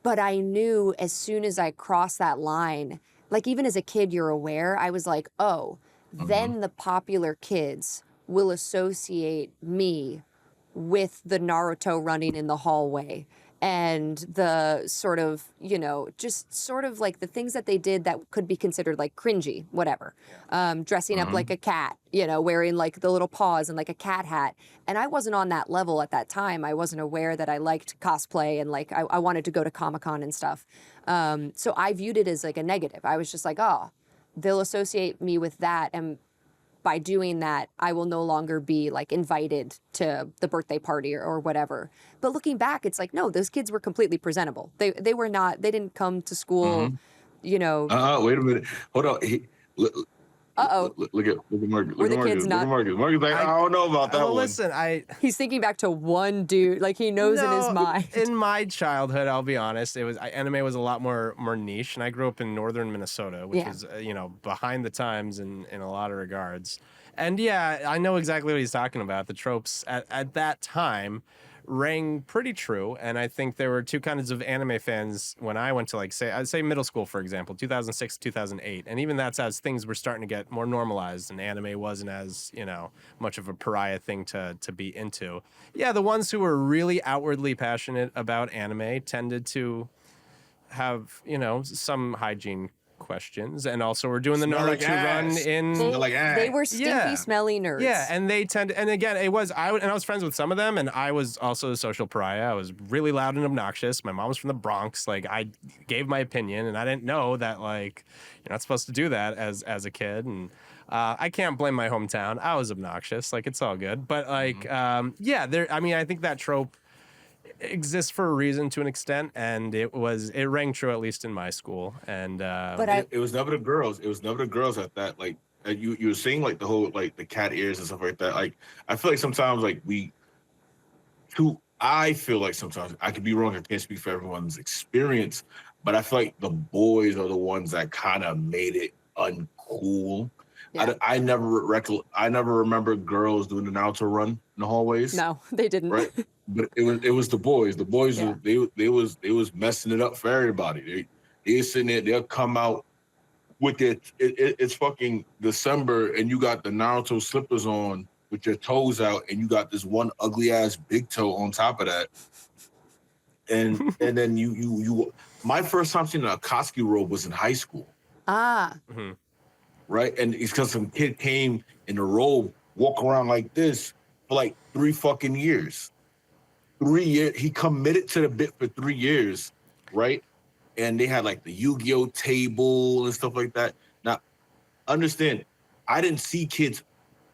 But I knew as soon as I crossed that line, like, even as a kid, you're aware, I was like, oh, then the popular kids will associate me with the Naruto running in the hallway and the sort of, you know, just sort of like the things that they did that could be considered like cringy, whatever. Dressing up like a cat, you know, wearing like the little paws and like a cat hat. And I wasn't on that level at that time. I wasn't aware that I liked cosplay and like I wanted to go to Comic-Con and stuff. So I viewed it as like a negative. I was just like, oh, they'll associate me with that. And by doing that, I will no longer be like invited to the birthday party or whatever. But looking back, it's like, no, those kids were completely presentable. They were not, they didn't come to school, you know. Wait a minute. Hold on. Look at Marcus. Were the kids not? Marcus like, I don't know about that one. Listen, he's thinking back to one dude, like he knows in his mind. In my childhood, I'll be honest, anime was a lot more niche, and I grew up in northern Minnesota, which is you know, behind the times in a lot of regards. And yeah, I know exactly what he's talking about. The tropes at that time rang pretty true, and I think there were two kinds of anime fans when I went to, like, I'd say middle school, for example, 2006, 2008, and even that's as things were starting to get more normalized and anime wasn't as, you know, much of a pariah thing to be into. Yeah, the ones who were really outwardly passionate about anime tended to have, you know, some hygiene questions, and also we're doing the Naruto run in. They were stinky, smelly nerds. Yeah, and they tend, and again, I was friends with some of them, and I was also a social pariah. I was really loud and obnoxious. My mom was from the Bronx. Like, I gave my opinion, and I didn't know that, like, you're not supposed to do that as a kid. And I can't blame my hometown. I was obnoxious. Like, it's all good. But like, yeah, I mean, I think that trope exists for a reason to an extent, and it rang true, at least in my school. And but it was never the girls. It was never the girls at that. Like, you were seeing like the whole, like, the cat ears and stuff like that. Like, I feel like sometimes, like, I feel like sometimes, I could be wrong, I can't speak for everyone's experience, but I feel like the boys are the ones that kind of made it uncool. Yeah. I never remember girls doing the Naruto run in the hallways. No, they didn't. Right? But it was the boys. The boys they was messing it up for everybody. They sitting there. They'll come out with it's fucking December, and you got the Naruto slippers on with your toes out, and you got this one ugly ass big toe on top of that. And then you my first time seeing a Akatsuki robe was in high school. Right, and it's because some kid came in a robe, walk around like this for like 3 fucking years. 3 years. He committed to the bit for 3 years, right? And they had like the Yu-Gi-Oh table and stuff like that. Now, understand, I didn't see kids.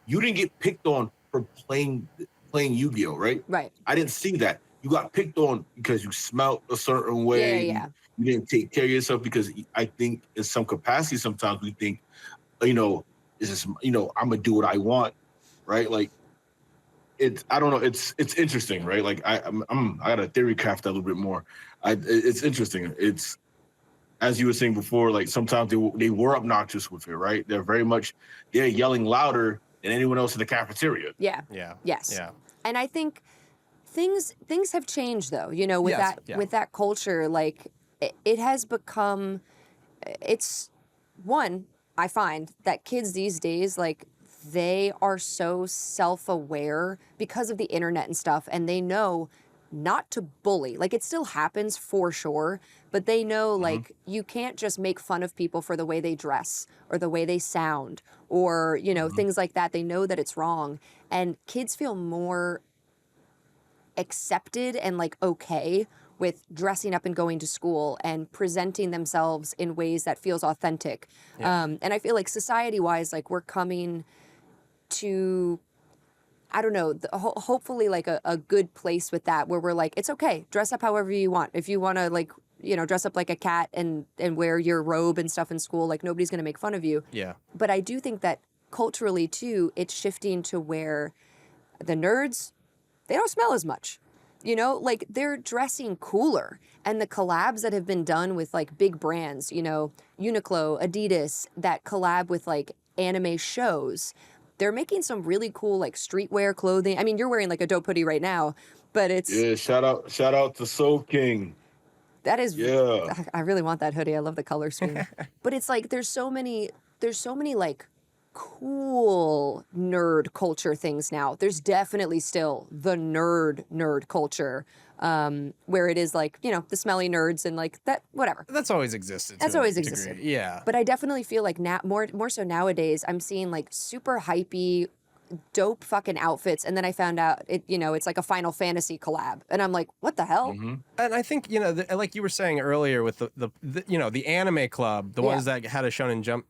You didn't get picked on for playing Yu-Gi-Oh, right? Right. I didn't see that. You got picked on because you smelled a certain way. Yeah. You didn't take care of yourself, because I think in some capacity sometimes we think, you know, is this, you know, I'm gonna do what I want, right? Like, I don't know. It's interesting, right? Like, I gotta theory craft that a little bit more. It's interesting. It's, as you were saying before, like, sometimes they were obnoxious with it, right? They're yelling louder than anyone else in the cafeteria. Yeah. Yeah. Yes. Yeah. And I think things have changed though, you know, with Yes, that yeah. with that culture. Like it has become, it's one, I find that kids these days, like, they are so self-aware because of the internet and stuff, and they know not to bully. Like, it still happens for sure, but they know, like, you can't just make fun of people for the way they dress or the way they sound or, you know, things like that. They know that it's wrong. And kids feel more accepted and, like, okay with dressing up and going to school and presenting themselves in ways that feels authentic. Yeah. And I feel like society-wise, like, we're coming to, I don't know, hopefully like a good place with that, where we're like, it's okay, dress up however you want. If you want to, like, you know, dress up like a cat and wear your robe and stuff in school, like, nobody's going to make fun of you. Yeah. But I do think that culturally too, it's shifting to where the nerds, they don't smell as much. You know, like, they're dressing cooler. And the collabs that have been done with, like, big brands, you know, Uniqlo, Adidas, that collab with, like, anime shows, they're making some really cool, like, streetwear clothing. I mean, you're wearing, like, a dope hoodie right now, but it's... Yeah, shout out to Soul King. That is... Yeah. I really want that hoodie. I love the color scheme. But it's like, there's so many, like, cool nerd culture things now. There's definitely still the nerd culture, where it is like, you know, the smelly nerds and like that, whatever. That's always existed. That's to a always degree. existed. Yeah. But I definitely feel like now, more so nowadays, I'm seeing like super hypey, dope fucking outfits, and then I found out it, you know, it's like a Final Fantasy collab, and I'm like, what the hell? And I think, you know, like you were saying earlier with the you know, the anime club, the ones that had a Shonen Jump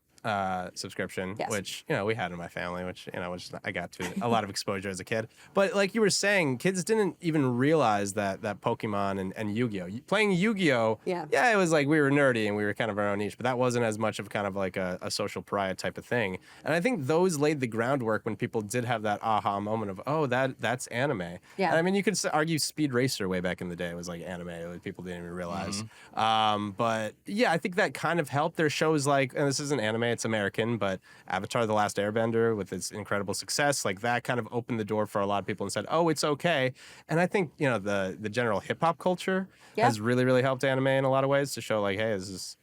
subscription, Yes. which, you know, we had in my family, which, you know, which I got to a lot of exposure as a kid. But like you were saying, kids didn't even realize that Pokemon and Yu-Gi-Oh! Playing Yu-Gi-Oh! Yeah. Yeah, it was like we were nerdy and we were kind of our own niche, but that wasn't as much of kind of like a social pariah type of thing. And I think those laid the groundwork when people did have that aha moment of, oh, that's anime. Yeah. And I mean, you could argue Speed Racer way back in the day was like anime, like people didn't even realize. But yeah, I think that kind of helped. Their shows like, and this isn't anime, it's American, but Avatar: The Last Airbender, with its incredible success, like that kind of opened the door for a lot of people and said, oh, it's okay. And I think, you know, the general hip hop culture has really, really helped anime in a lot of ways to show like, hey, this is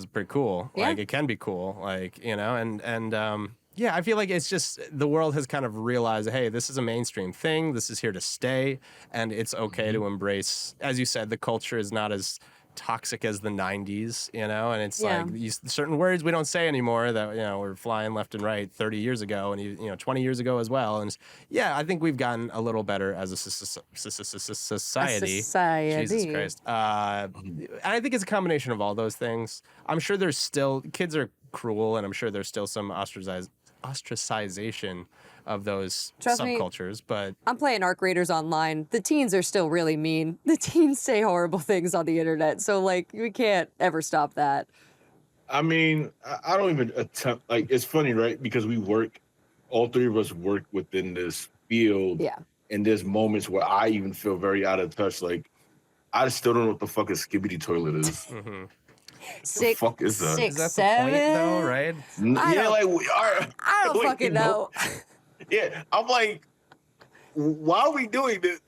pretty cool. Yeah. Like, it can be cool. Like, you know, and yeah, I feel like it's just the world has kind of realized, hey, this is a mainstream thing. This is here to stay, and it's okay to embrace. As you said, the culture is not as toxic as the 90s, you know, and it's like certain words we don't say anymore that, you know, were flying left and right 30 years ago and, you know, 20 years ago as well. And yeah, I think we've gotten a little better as a society. Jesus Christ. And I think it's a combination of all those things. I'm sure there's still, kids are cruel, and I'm sure there's still some ostracization of those subcultures, but I'm playing Arc Raiders online. The teens are still really mean. The teens say horrible things on the internet, so like we can't ever stop that. I mean, I don't even attempt. Like, it's funny, right? Because we work, all three of us work within this field. Yeah. And there's moments where I even feel very out of touch. Like, I still don't know what the fuck a skibbity toilet is. Six, fuck is that? Six, is that seven? the point though, right? Yeah, like we are. I don't fucking know. Yeah, I'm like, why are we doing this?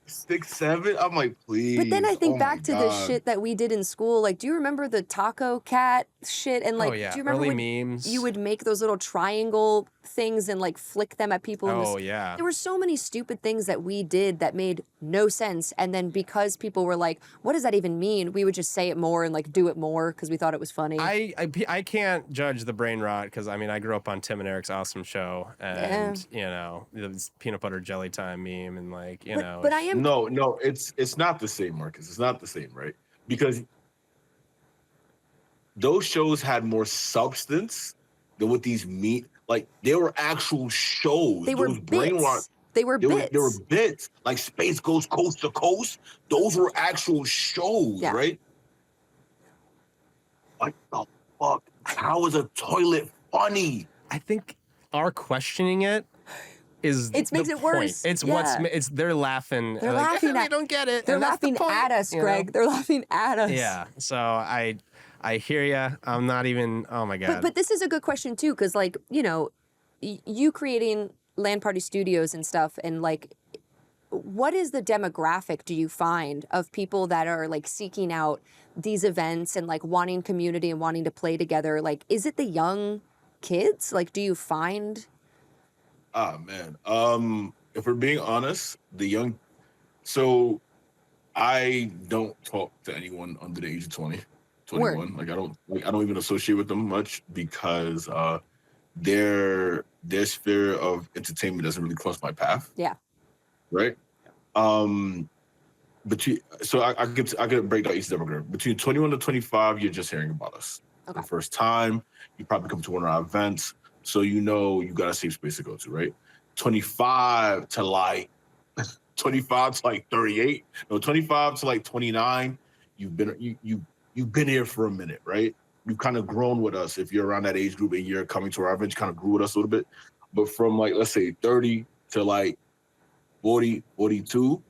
6, 7? I'm like, please. But then I think oh back my to the God. shit that we did in school. Like, do you remember the taco cat shit? And like, Oh, yeah. do you remember Early when memes. you would make those little triangle things and like flick them at people? Oh, yeah. There were so many stupid things that we did that made no sense. And then because people were like, what does that even mean? We would just say it more and like do it more because we thought it was funny. I can't judge the brain rot because I mean I grew up on Tim and Eric's Awesome Show, and you know, this peanut butter jelly time meme, and like, you know, But I am No, it's not the same, Marcus. It's not the same, right? Because those shows had more substance than what these meat. Like, they were actual shows. they were Those brain rot. bits. They were bits. They were bits. Like Space Goes Coast to Coast. Those were actual shows, Yeah. right? What the fuck? How is a toilet funny? I think our questioning it is It makes the it worse. point. It's Yeah. it's they're laughing. They're like, laughing "We at- don't get it. They're and that's the laughing point," at us, you know? Greg. They're laughing at us. Yeah. So I hear ya. I'm not even. Oh my god. But this is a good question too, because like, you know, you creating LAN Party Studios and stuff, and like, what is the demographic, do you find, of people that are like seeking out these events and like wanting community and wanting to play together? Like, is it the young kids? Like, do you find? Ah, man. If we're being honest, so I don't talk to anyone under the age of 20, 21. Word. Like I don't even associate with them much because their sphere of entertainment doesn't really cross my path. Yeah. Right. So I could break down each demographic. Between 21 to 25, you're just hearing about us. Okay. For the first time, you probably come to one of our events, so you know you got a safe space to go to, right? 25 to like 38, no, 25 to like 29, you've been here for a minute, right? You've kind of grown with us. If you're around that age group and you're coming to our event, you kind of grew with us a little bit. But from like, let's say 30 to like 40, 42,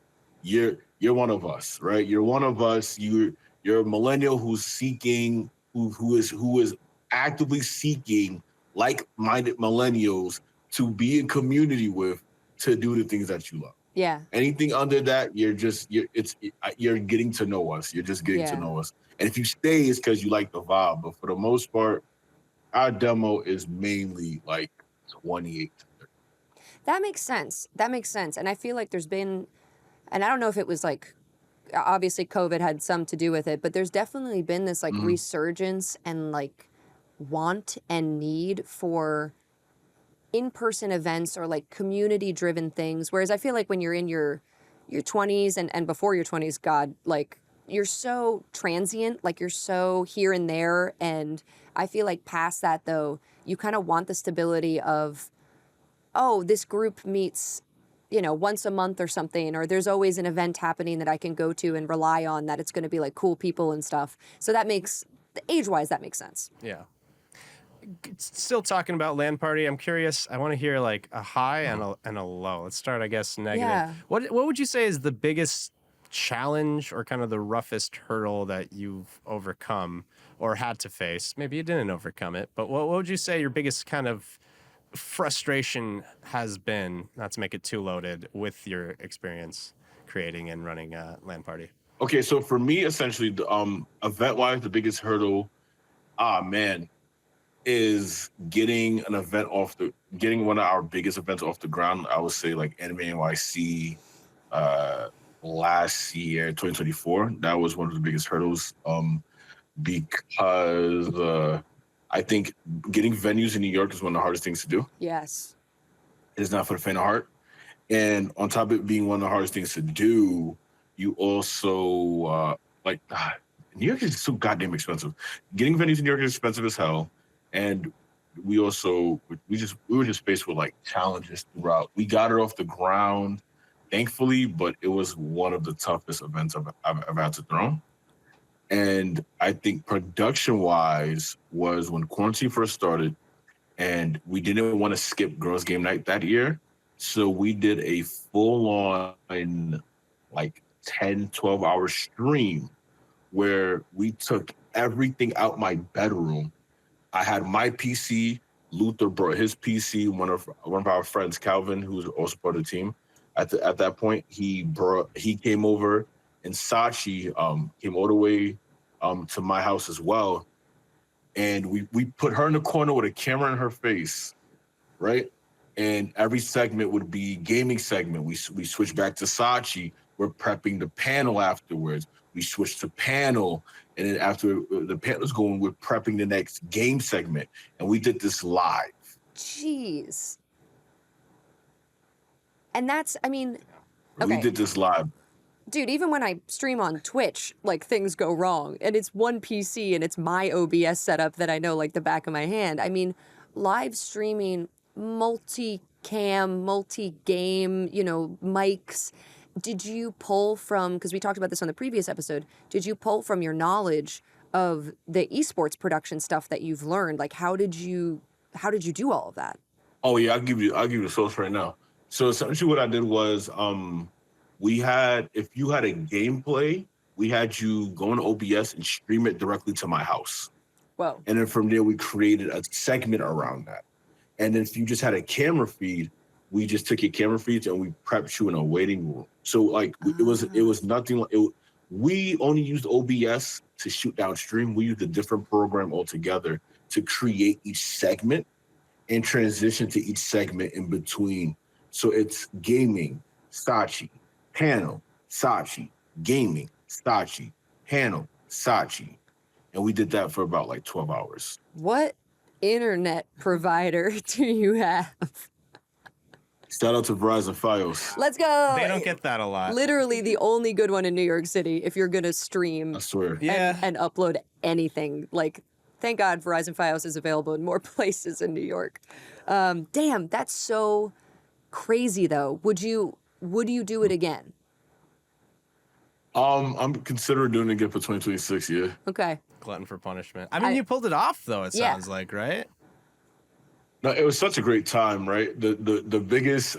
you're one of us, right? You're one of us. You're a millennial who's seeking, who is actively seeking like-minded millennials to be in community with, to do the things that you love. Yeah. Anything under that, you're getting to know us. You're just getting to know us. And if you stay, it's because you like the vibe. But for the most part, our demo is mainly like 28 to 30. That makes sense. And I feel like there's been, and I don't know if it was like, obviously COVID had some to do with it, but there's definitely been this like resurgence and like want and need for in-person events or like community-driven things. Whereas I feel like when you're in your 20s and before your 20s, God, like you're so transient, like you're so here and there. And I feel like past that though, you kind of want the stability of, oh, this group meets, once a month or something, or there's always an event happening that I can go to and rely on that it's going to be like cool people and stuff. So that makes, age-wise, that makes sense. Yeah. Still talking about LAN Party, I'm curious. I want to hear like a high and a low. Let's start, I guess, negative. Yeah. What would you say is the biggest challenge or kind of the roughest hurdle that you've overcome or had to face? Maybe you didn't overcome it, but what would you say your biggest kind of frustration has been, not to make it too loaded, with your experience creating and running a LAN Party? Okay, so for me, essentially, event-wise, the biggest hurdle, is getting one of our biggest events off the ground. I would say like Anime NYC last year, 2024. That was one of the biggest hurdles because I think getting venues in New York is one of the hardest things to do. Yes. It's not for the faint of heart. And on top of it being one of the hardest things to do, you also New York is so goddamn expensive. Getting venues in New York is expensive as hell. And we were just faced with like challenges throughout. We got it off the ground, thankfully, but it was one of the toughest events I've ever had to throw. And I think production-wise was when quarantine first started, and we didn't want to skip Girls Game Night that year. So we did a full-on like 10, 12-hour stream where we took everything out my bedroom. I had my PC. Luther brought his PC. One of our friends, Calvin, who's also part of the team, at that point, he came over, and Sachi came all the way to my house as well, and we put her in the corner with a camera in her face, right? And every segment would be gaming segment. We switched back to Sachi. We're prepping the panel afterwards. We switched to panel. And then after the panel's going, we're prepping the next game segment. And we did this live. Jeez. And that's, okay. We did this live. Dude, even when I stream on Twitch, like things go wrong. And it's one PC and it's my OBS setup that I know like the back of my hand. I mean, live streaming, multi-cam, multi-game, mics. Did you pull from, because we talked about this on the previous episode, did you pull from your knowledge of the esports production stuff that you've learned? Like, how did you do all of that? Oh yeah, I'll give you the source right now. So essentially what I did was, if you had a gameplay, we had you go on OBS and stream it directly to my house. Whoa. And then from there, we created a segment around that. And if you just had a camera feed, we just took your camera feeds and we prepped you in a waiting room. So like it was nothing like it. We only used OBS to shoot downstream. We used a different program altogether to create each segment and transition to each segment in between. So it's gaming, Sachi, panel, Sachi, gaming, Sachi, panel, Sachi. And we did that for about like 12 hours. What internet provider do you have? Shout out to Verizon Fios. Let's go. They don't get that a lot. Literally the only good one in New York City if you're going to stream I swear. and upload anything. Like, thank God Verizon Fios is available in more places in New York. Damn, that's so crazy though. Would you do it again? I'm considering doing it again for 2026, yeah. Okay. Glutton for punishment. I mean, you pulled it off though, it Yeah. sounds like, right? No, it was such a great time, right? The biggest,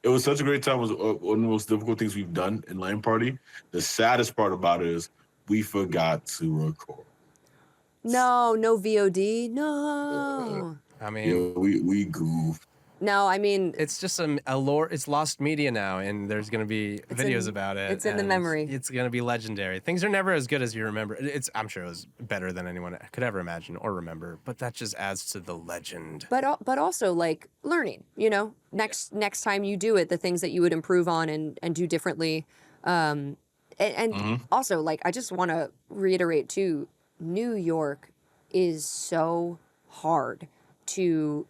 it was such a great time. It was one of the most difficult things we've done in LAN Party. The saddest part about it is we forgot to record. No VOD. No. I mean, Yeah, we goofed. No, I mean, it's just a lore. It's lost media now, and there's going to be videos about it. it's in the and memory. It's going to be legendary. Things are never as good as you remember. I'm sure it was better than anyone could ever imagine or remember, but that just adds to the legend. but also like learning, you know, next time you do it, the things that you would improve on and do differently. And also, like, I just want to reiterate too, New York is so hard to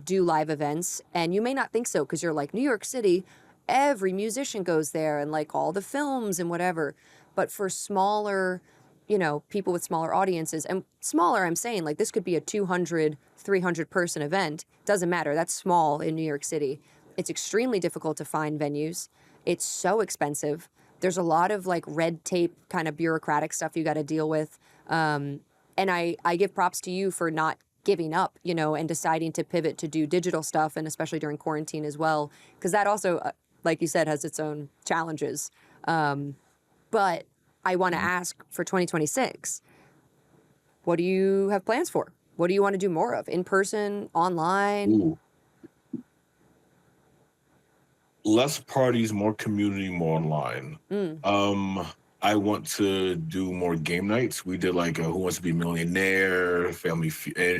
do live events, and you may not think so because you're like, New York City, every musician goes there and like all the films and whatever. But for smaller, you know, people with smaller audiences, and smaller, I'm saying like this could be a 200, 300 person event. Doesn't matter. That's small in New York City. It's extremely difficult to find venues. It's so expensive. There's a lot of like red tape kind of bureaucratic stuff you got to deal with. And I give props to you for not giving up, you know, and deciding to pivot to do digital stuff, and especially during quarantine as well, because that also, like you said, has its own challenges. But I want to ask for 2026, what do you have plans for? What do you want to do more of? In person, online? Ooh. Less parties, more community, more online. I want to do more game nights. We did like a Who Wants to Be a Millionaire,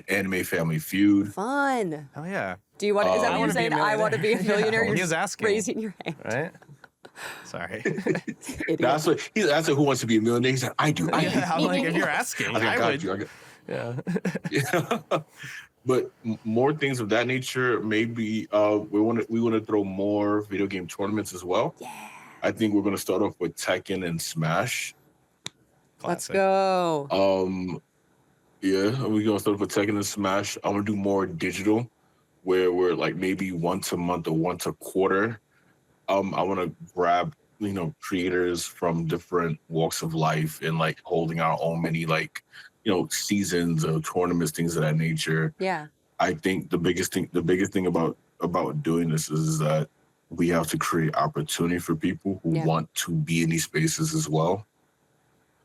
Anime Family Feud. Fun. Oh yeah. Do you want? Is that what you're wanna be a saying? I want to be a millionaire. Yeah, You're he was just asking. raising your hand. Right? Sorry. Idiot. That's what Who Wants to Be a Millionaire. He said, I do. Yeah, I'm like, if you're asking, I I got would. you. Yeah. Yeah. But more things of that nature. Maybe we want to throw more video game tournaments as well. Yeah. I think we're going to start off with Tekken and Smash. Let's Classic. go. Yeah, we're going to start off with Tekken and Smash. I'm going to do more digital, where we're like maybe once a month or once a quarter. I want to grab, you know, creators from different walks of life and like holding our own mini, like, you know, seasons or tournaments, things of that nature. Yeah. I think the biggest thing about doing this is that we have to create opportunity for people who want to be in these spaces as well.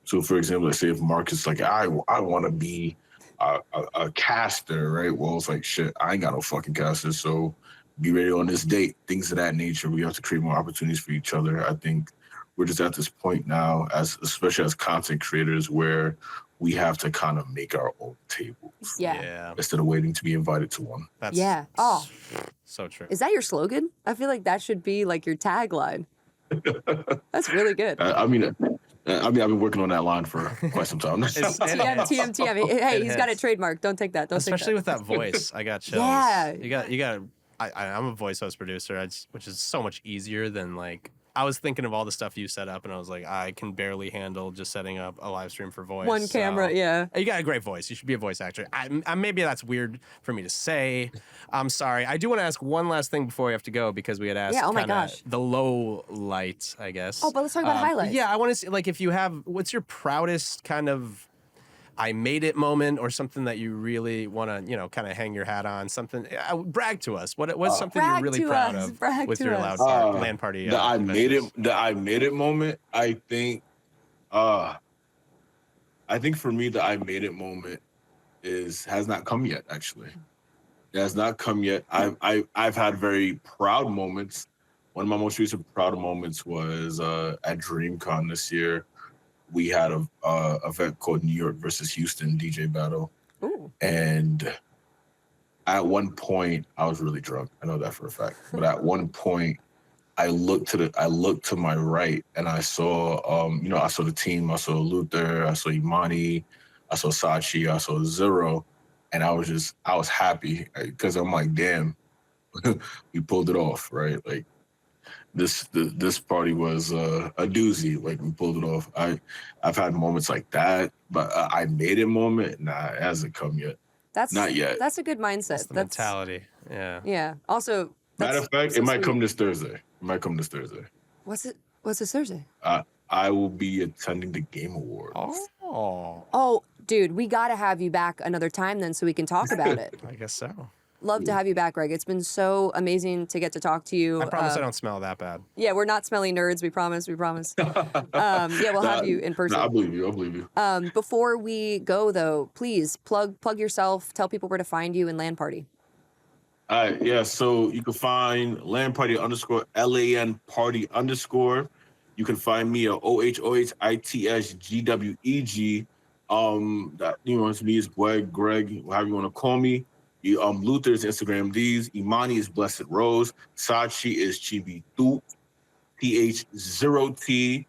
So, for example, let's say if Marcus like, I want to be a caster, right? Well, it's like, shit, I ain't got no fucking caster, so be ready on this date. Things of that nature. We have to create more opportunities for each other. I think we're just at this point now, especially as content creators, where we have to kind of make our own tables. Yeah. Instead of waiting to be invited to one. That's Yeah. Oh, so true. is that your slogan? I feel like that should be like your tagline. That's really good. I mean, I've been working on that line for quite some time. TM. Hey, he's got it trademarked. Don't take that. Don't Especially take that. with that voice, I got chills. Yeah. You got. I'm a voice host producer, which is so much easier than like. I was thinking of all the stuff you set up, and I was like, I can barely handle just setting up a live stream for voice. One camera, yeah. You got a great voice. You should be a voice actor. Maybe that's weird for me to say. I'm sorry. I do want to ask one last thing before we have to go, because we had asked Yeah, oh my gosh. the low light, I guess. Oh, but let's talk about highlights. Yeah, I want to see, like, if you have, what's your proudest kind of I made it moment, or something that you really want to, you know, kind of hang your hat on, something, brag to us. What's something you're really proud of with your LAN party? The I made it moment. I think for me, the I made it moment has not come yet, actually. It has not come yet. I've had very proud moments. One of my most recent proud moments was at DreamCon this year. We had a event called New York versus Houston DJ battle. Ooh. And at one point, I was really drunk. I know that for a fact. But at one point, I looked to my right and I saw I saw the team. I saw Luther, I saw Imani, I saw Sachi, I saw Zero, and I was happy because I'm like, damn, we pulled it off, right? Like this party was a doozy. Like we pulled it off. I've had moments like that, but I made it moment. Nah, it hasn't come yet. Not yet. That's a good mindset. That's the mentality. Yeah. Yeah. Also, matter of fact, it might come this Thursday. What's this Thursday? I will be attending the Game Awards. Oh, dude, we got to have you back another time then so we can talk about it. I guess so. Love to have you back, Greg. It's been so amazing to get to talk to you. I promise I don't smell that bad. Yeah, we're not smelly nerds. We promise. Yeah, we'll have you in person. I believe you. Before we go, though, please plug yourself. Tell people where to find you in LAN Party. Yeah, so you can find LAN Party _ LAN Party _. You can find me at OHOHITSGWEG. It's me, it's Greg, however you want to call me. Luther's Instagram D's. Imani is Blessed Rose. Sachi is Chibi Thu, TH0T.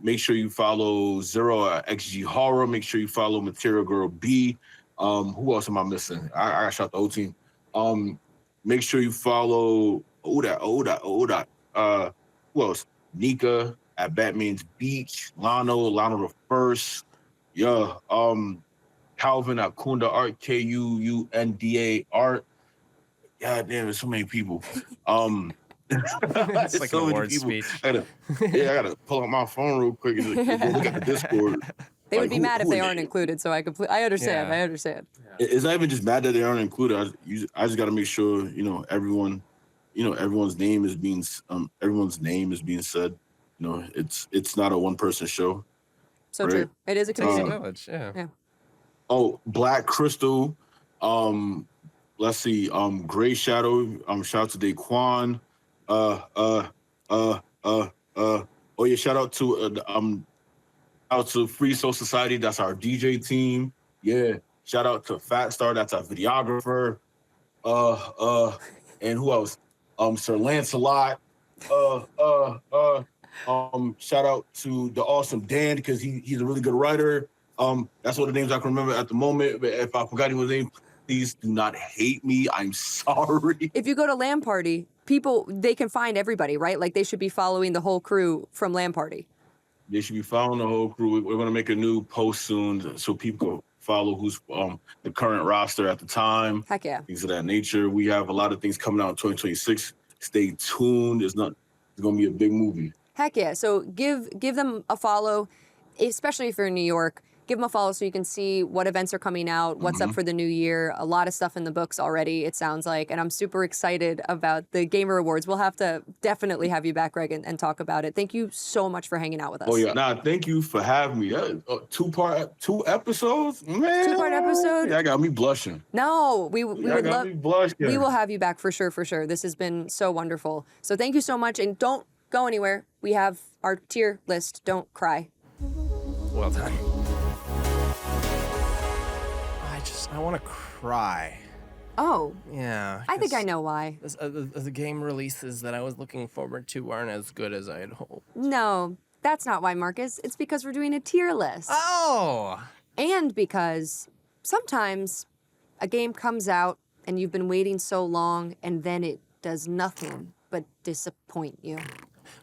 Make sure you follow Zero at XG Horror. Make sure you follow Material Girl B. Who else am I missing? I shot the whole team. Make sure you follow Oda. Who else? Nika at Batman's Beach. Lano the First. Yeah. Calvin at Kunda Art, KUUNDA Art. God damn, there's so many people. It's like so an many award people. speech. I gotta pull out my phone real quick and look at the Discord. They would be mad if they are aren't included, so I understand. Yeah. I understand. It's not even just mad that they aren't included. I just got to make sure everyone's name is being said. It's not a one person show. So right? true. It is a community. Village, yeah. Oh, Black Crystal. Let's see. Gray Shadow. Shout out to Daquan. Oh yeah, shout out to Free Soul Society. That's our DJ team. Yeah. Shout out to Fat Star. That's our videographer. And who else? Sir Lancelot. Shout out to the awesome Dan because he's a really good writer. That's all the names I can remember at the moment. But if I forgot anyone's name, please do not hate me. I'm sorry. If you go to LAN Party, they can find everybody, right? Like they should be following the whole crew from LAN Party. They should be following the whole crew. We're going to make a new post soon so people can follow who's the current roster at the time. Heck yeah. Things of that nature. We have a lot of things coming out in 2026. Stay tuned. It's going to be a big movie. Heck yeah. So give them a follow, especially if you're in New York. Give them a follow so you can see what events are coming out, what's up for the new year. A lot of stuff in the books already, it sounds like. And I'm super excited about the Gamer Awards. We'll have to definitely have you back, Greg, and talk about it. Thank you so much for hanging out with us. Oh, yeah. Thank you for having me. Two episodes? Man. 2-part episode? Yeah, got me blushing. No, we would love. Me blushing. We will have you back for sure. This has been so wonderful. So thank you so much. And don't go anywhere. We have our tier list. Don't cry. Well done. I want to cry. Oh. Yeah. I think I know why. The game releases that I was looking forward to aren't as good as I had hoped. No, that's not why, Marcus. It's because we're doing a tier list. Oh! And because sometimes a game comes out and you've been waiting so long and then it does nothing but disappoint you.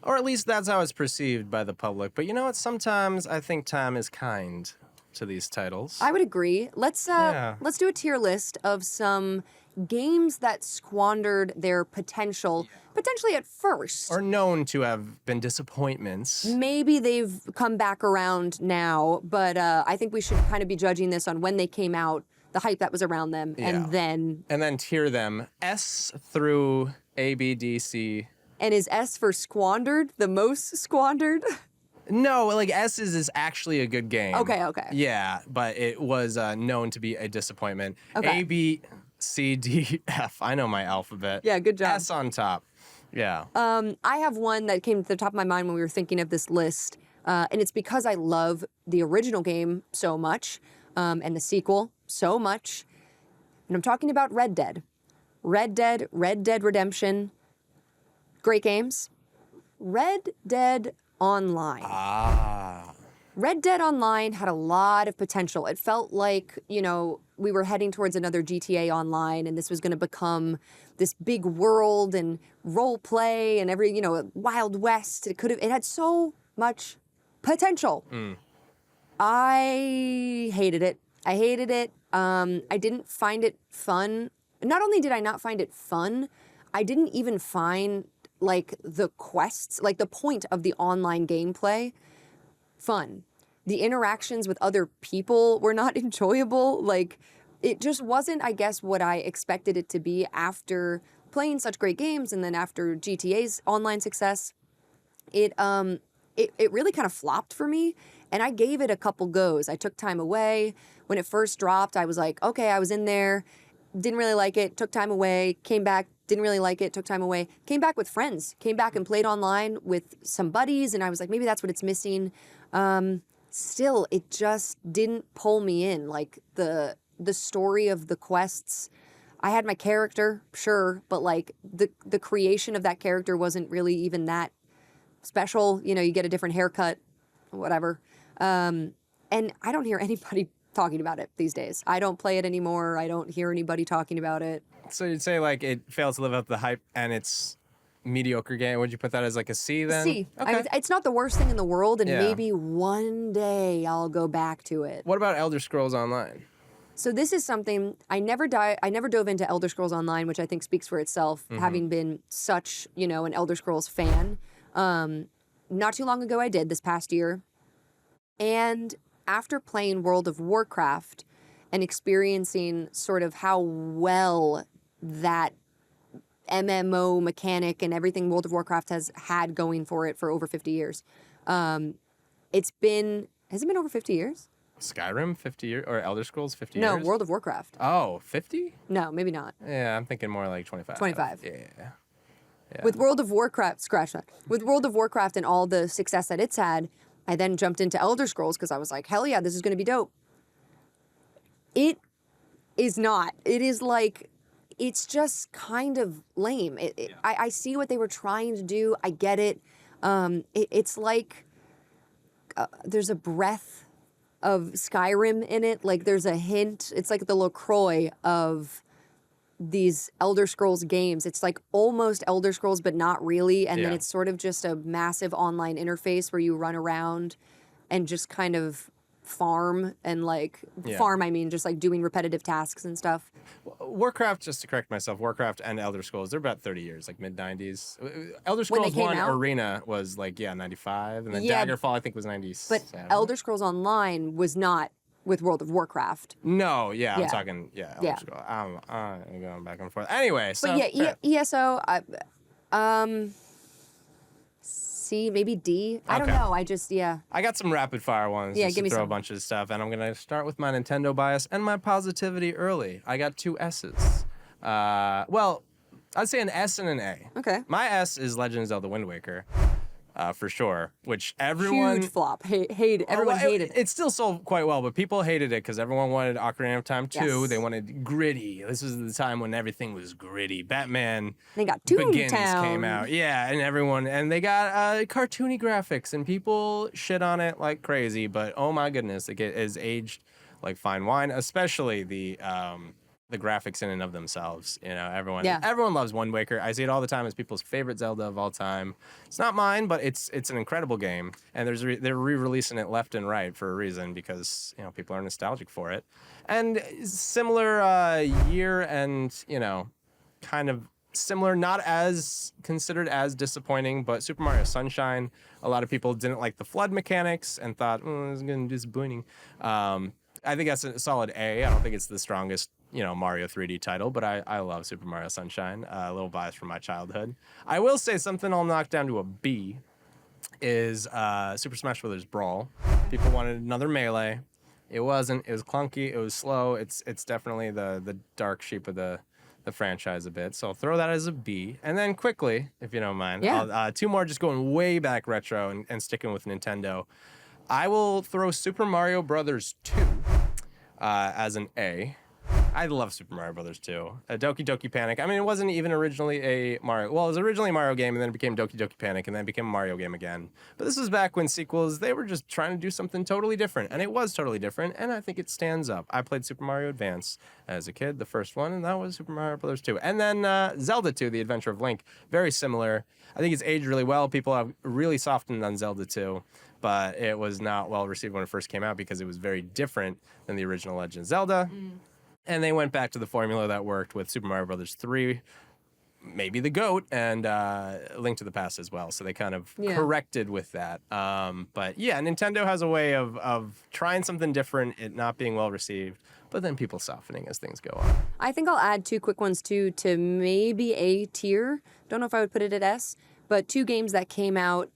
Or at least that's how it's perceived by the public. But you know what? Sometimes I think time is kind to these titles. I would agree. Let's do a tier list of some games that squandered their potentially at first. Or known to have been disappointments. Maybe they've come back around now, but I think we should kind of be judging this on when they came out, the hype that was around them, and then tier them S through A, B, D, C. And is S for squandered the most squandered? No, like S is actually a good game. Okay. Yeah, but it was known to be a disappointment. Okay. A, B, C, D, F. I know my alphabet. Yeah, good job. S on top. Yeah. I have one that came to the top of my mind when we were thinking of this list, and it's because I love the original game so much, and the sequel so much, and I'm talking about Red Dead. Red Dead Redemption, great games. Red Dead Online. Red Dead Online had a lot of potential. It felt like, you know, we were heading towards another GTA Online, and this was going to become this big world and role play and every, you know, Wild West. It had so much potential. I hated it. I didn't find it fun. Not only did I not find it fun, I didn't even find like the quests, like the point of the online gameplay fun. The interactions with other people were not enjoyable. Like, it just wasn't, I guess, what I expected it to be after playing such great games, and then after GTA's online success. It really kind of flopped for me, and I gave it a couple goes. I took time away. When it first dropped, I was like, okay, I was in there, didn't really like it, took time away, came back, didn't really like it, took time away, came back with friends, came back and played online with some buddies, and I was like, maybe that's what it's missing. Still, it just didn't pull me in. Like, the story of the quests, I had my character, sure, but like the creation of that character wasn't really even that special. You know, you get a different haircut, whatever. And I don't hear anybody talking about it these days. I don't play it anymore. I don't hear anybody talking about it. So you'd say like it fails to live up to the hype and it's mediocre game. Would you put that as like a C then? C. Okay. It's not the worst thing in the world, and Yeah. maybe one day I'll go back to it. What about Elder Scrolls Online? So this is something I never dove into Elder Scrolls Online, which I think speaks for itself, having been such, you know, an Elder Scrolls fan. Not too long ago I did, this past year. And after playing World of Warcraft and experiencing sort of how well that MMO mechanic and everything World of Warcraft has had going for it for over 50 years. Has it been over 50 years? Skyrim 50 years or Elder Scrolls 50 No, years? World of Warcraft. Oh, 50? No, maybe not. Yeah, I'm thinking more like 25. 25. Yeah. With World of Warcraft, scratch that. With World of Warcraft and all the success that it's had, I then jumped into Elder Scrolls because I was like, hell yeah, this is going to be dope. It is not. It is like, it's just kind of lame. I see what they were trying to do. I get it. It's like there's a breath of Skyrim in it. Like there's a hint. It's like the LaCroix of these Elder Scrolls games. It's like almost Elder Scrolls, but not really. And then Yeah. it's sort of just a massive online interface where you run around and just kind of farm and like farm, I mean, just like doing repetitive tasks and stuff. Warcraft, just to correct myself, Warcraft and Elder Scrolls, they're about 30 years, like mid-90s. Elder When they Scrolls came 1 out? Arena was like, 95, and then Yeah, Daggerfall, I think, was 97. But Elder Scrolls Online was not with World of Warcraft. No, I'm Yeah. talking, Elder Yeah. Scrolls. I'm going back and forth. Anyway, so... But yeah, fair. ESO, C, maybe D. I don't Okay. know. I just, I got some rapid fire ones. Yeah, just give to me throw a some. bunch of stuff, and I'm gonna start with my Nintendo bias and my positivity early. I got 2 S's. Well, I'd say an S and an A. Okay. My S is Legend of Zelda Wind Waker, for sure. Which everyone Huge flop. Everyone hated it. It still sold quite well, but people hated it because everyone wanted Ocarina of Time 2. Yes. They wanted gritty. This was the time when everything was gritty. Batman They got Begins Toontown. came out. Yeah, and they got cartoony graphics, and people shit on it like crazy, but oh my goodness, it is aged like fine wine, especially the graphics in and of themselves. You know, everyone loves Wind Waker. I see it all the time as people's favorite Zelda of all time. It's not mine, but it's an incredible game, and they're re-releasing it left and right for a reason because you know people are nostalgic for it. And similar year and kind of similar, not as considered as disappointing, but Super Mario Sunshine. A lot of people didn't like the flood mechanics and thought, it's going to be disappointing. I think that's a solid A. I don't think it's the strongest, Mario 3D title, but I love Super Mario Sunshine. A little bias from my childhood. I will say something I'll knock down to a B is Super Smash Bros. Brawl. People wanted another Melee. It wasn't. It was clunky. It was slow. It's definitely the dark sheep of the franchise a bit. So I'll throw that as a B. And then quickly, if you don't mind, Yeah. two more just going way back retro and sticking with Nintendo. I will throw Super Mario Brothers 2 as an A. I love Super Mario Brothers 2. Doki Doki Panic. I mean, it wasn't even originally a Mario. Well, it was originally a Mario game, and then it became Doki Doki Panic, and then it became a Mario game again. But this was back when sequels, they were just trying to do something totally different, and it was totally different, and I think it stands up. I played Super Mario Advance as a kid, the first one, and that was Super Mario Brothers 2. And then Zelda 2, The Adventure of Link, very similar. I think it's aged really well. People have really softened on Zelda 2. But it was not well received when it first came out because it was very different than the original Legend of Zelda. And they went back to the formula that worked with Super Mario Brothers 3, maybe the GOAT, and Link to the Past as well. So they kind of corrected with that. But yeah, Nintendo has a way of trying something different, it not being well received, but then people softening as things go on. I think I'll add two quick ones too to maybe A tier. Don't know if I would put it at S, but two games that came out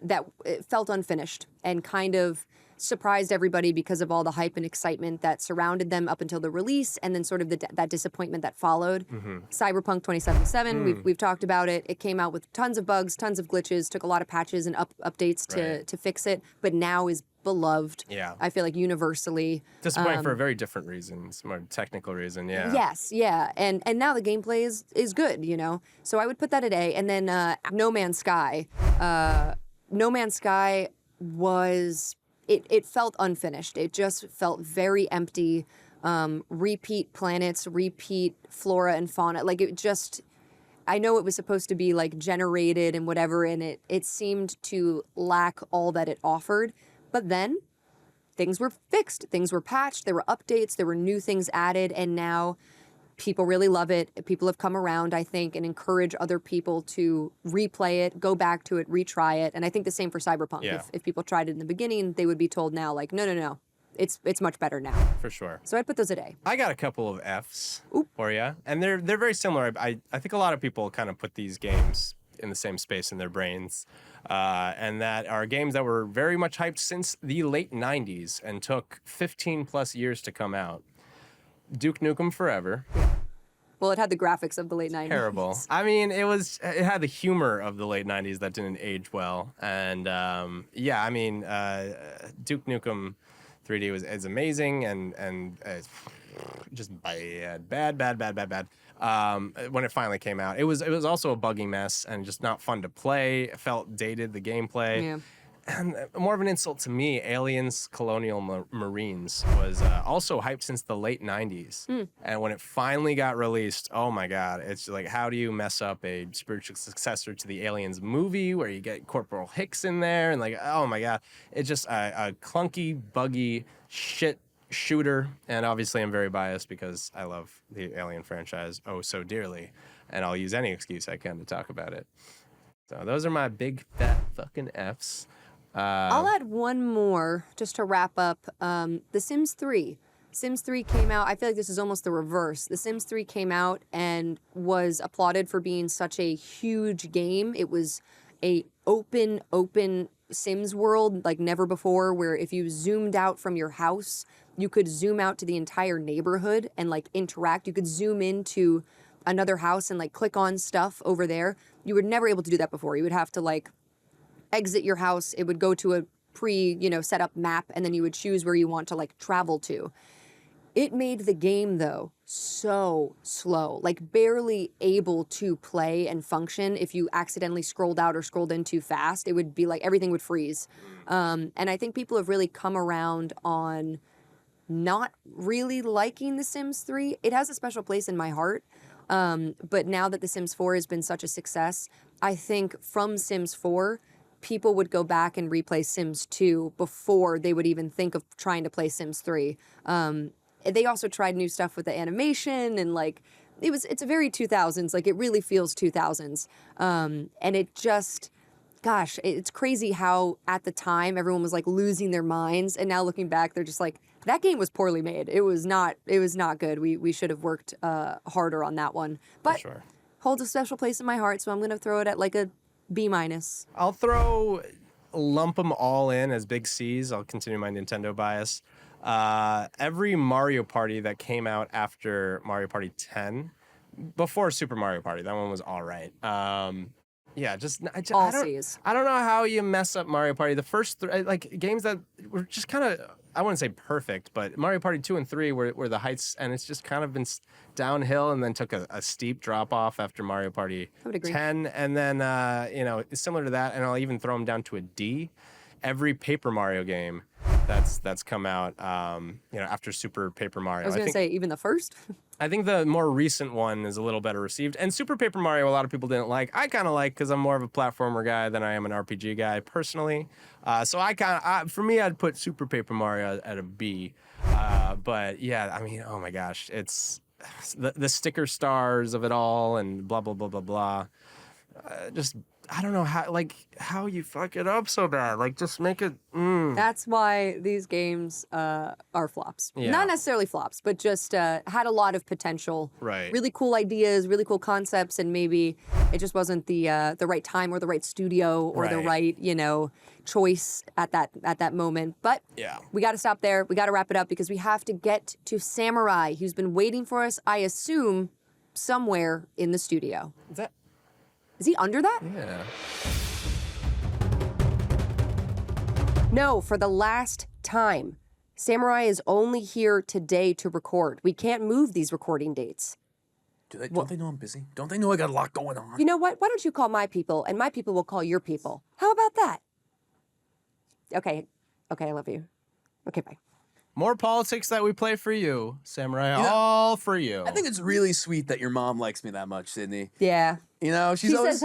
that it felt unfinished and kind of surprised everybody because of all the hype and excitement that surrounded them up until the release, and then sort of that disappointment that followed. Cyberpunk 2077, we've talked about it. It came out with tons of bugs, tons of glitches, took a lot of patches and updates to fix it, but now is beloved. Yeah. I feel like universally. Disappointing for a very different reason, more technical reason, yeah. Yes, yeah, and now the gameplay is good, you know? So I would put that at A, and then No Man's Sky. No Man's Sky was... It felt unfinished. It just felt very empty. Repeat planets, repeat flora and fauna. Like it just, I know it was supposed to be like generated and whatever, and it seemed to lack all that it offered. But then things were fixed, things were patched, there were updates, there were new things added, and now people really love it. People have come around, I think, and encourage other people to replay it, go back to it, retry it. And I think the same for Cyberpunk. Yeah. If people tried it in the beginning, they would be told now, like, no. It's much better now. For sure. So I'd put those at A. I got a couple of Fs for you, and they're very similar. I think a lot of people kind of put these games in the same space in their brains, and that are games that were very much hyped since the late 90s and took 15 plus years to come out. Duke Nukem Forever. Well, it had the graphics of the late 90s. Terrible. I mean, it had the humor of the late 90s that didn't age well. And Duke Nukem 3D is amazing and it's just bad. When it finally came out, it was also a buggy mess and just not fun to play. It felt dated, the gameplay. Yeah. And more of an insult to me, Aliens Colonial Marines was also hyped since the late 90s. And when it finally got released, oh my God, it's like, how do you mess up a spiritual successor to the Aliens movie where you get Corporal Hicks in there? And like, oh my God, it's just a clunky, buggy shit shooter. And obviously I'm very biased because I love the Alien franchise oh so dearly. And I'll use any excuse I can to talk about it. So those are my big fat fucking Fs. I'll add one more just to wrap up. The Sims 3. Sims 3 came out. I feel like this is almost the reverse. The Sims 3 came out and was applauded for being such a huge game. It was a open Sims world like never before, where if you zoomed out from your house, you could zoom out to the entire neighborhood and like interact. You could zoom into another house and like click on stuff over there. You were never able to do that before. You would have to like exit your house. It would go to a set up map, and then you would choose where you want to like travel to. It made the game though so slow, like barely able to play and function. If you accidentally scrolled out or scrolled in too fast, it would be like everything would freeze. And I think people have really come around on not really liking The Sims 3. It has a special place in my heart. But now that The Sims 4 has been such a success, I think from Sims 4, people would go back and replay Sims 2 before they would even think of trying to play Sims 3. They also tried new stuff with the animation and like it's a very 2000s, like it really feels 2000s. And it just, gosh, it's crazy how at the time everyone was like losing their minds, and now looking back, they're just like, that game was poorly made. It was not good. We should have worked harder on that one. But For sure. Holds a special place in my heart, so I'm gonna throw it at like a B-. I'll lump them all in as big C's. I'll continue my Nintendo bias. every Mario Party that came out after Mario Party 10, before Super Mario Party, that one was all right. Yeah, All C's. I don't know how you mess up Mario Party. The first games that were just kind of, I wouldn't say perfect, but Mario Party 2 and 3 were the heights, and it's just kind of been downhill, and then took a steep drop off after Mario Party 10, and then it's similar to that, and I'll even throw them down to a D. Every Paper Mario game that's come out, after Super Paper Mario. I was going to say even the first. I think the more recent one is a little better received. And Super Paper Mario, a lot of people didn't like. I kind of like because I'm more of a platformer guy than I am an RPG guy personally. So for me, I'd put Super Paper Mario at a B. But yeah, I mean, oh my gosh, it's the sticker stars of it all and blah, blah, blah, blah, blah. I don't know how you fuck it up so bad. Like, just make it. That's why these games are flops. Yeah. Not necessarily flops, but just had a lot of potential. Right. Really cool ideas, really cool concepts, and maybe it just wasn't the right time or the right studio or the right choice at that moment. But we got to stop there. We got to wrap it up because we have to get to Samurai, who's been waiting for us. I assume somewhere in the studio. Is he under that? Yeah. No, for the last time. Samurai is only here today to record. We can't move these recording dates. Don't they know I'm busy? Don't they know I got a lot going on? You know what? Why don't you call my people, and my people will call your people? How about that? Okay, I love you. Okay, bye. More politics that we play for you, Samurai. All for you. I think it's really sweet that your mom likes me that much, Sydney. Yeah. You know, She says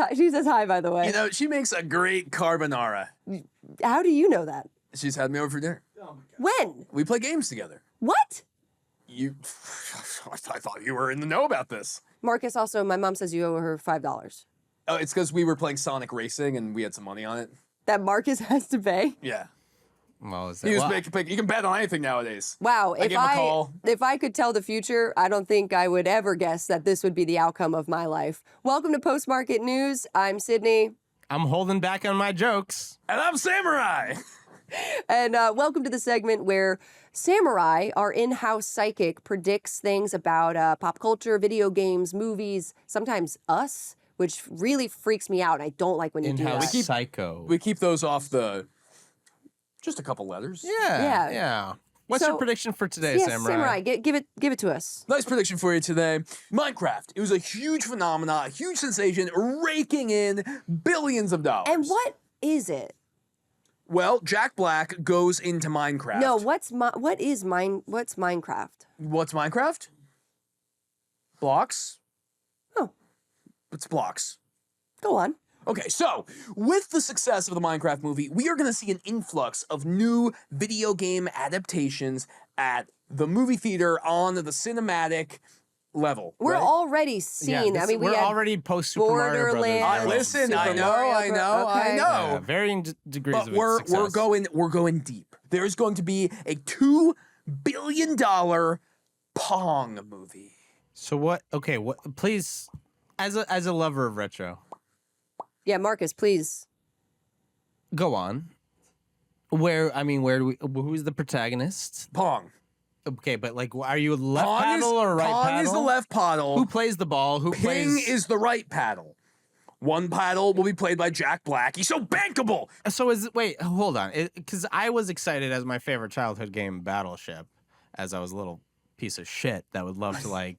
hi, by the way. You know, she makes a great carbonara. How do you know that? She's had me over for dinner. When? We play games together. What? I thought you were in the know about this. Marcus, also, my mom says you owe her $5. Oh, it's because we were playing Sonic Racing and we had some money on it. That Marcus has to pay? Yeah. Well, is that He was you can bet on anything nowadays. Wow, I gave him a call. if I could tell the future, I don't think I would ever guess that this would be the outcome of my life. Welcome to Post Market News. I'm Sydney. I'm holding back on my jokes. And I'm Samurai. And welcome to the segment where Samurai, our in-house psychic, predicts things about pop culture, video games, movies, sometimes us, which really freaks me out. I don't like when you do In-house that. psycho. We keep those off just a couple letters. Yeah. What's your prediction for today, Yes, Samurai? give it to us. Nice prediction for you today. Minecraft. It was a huge phenomenon, a huge sensation, raking in billions of dollars. And what is it? Well, Jack Black goes into Minecraft. No, what's Minecraft? What's Minecraft? Blocks? Oh. It's blocks. Go on. Okay, so with the success of the Minecraft movie, we are going to see an influx of new video game adaptations at the movie theater on the cinematic level. We're right? already seeing. I mean, we're we had already post Super Mario Brothers. Borderlands. Listen, Super I know. Okay. Yeah, varying degrees But of success. we're going deep. There's going to be a $2 billion Pong movie. So what? Okay, what? Please, as a lover of retro, Yeah, Marcus, please. go on. Where do we? Who's the protagonist? Pong. Okay, but like, are you left Pong paddle or right Pong paddle? is the left paddle. Who plays the ball? Who Ping plays? is the right paddle. One paddle will be played by Jack Black. He's so bankable. So wait, hold on, because I was excited as my favorite childhood game, Battleship, as I was a little piece of shit that would love to Sink like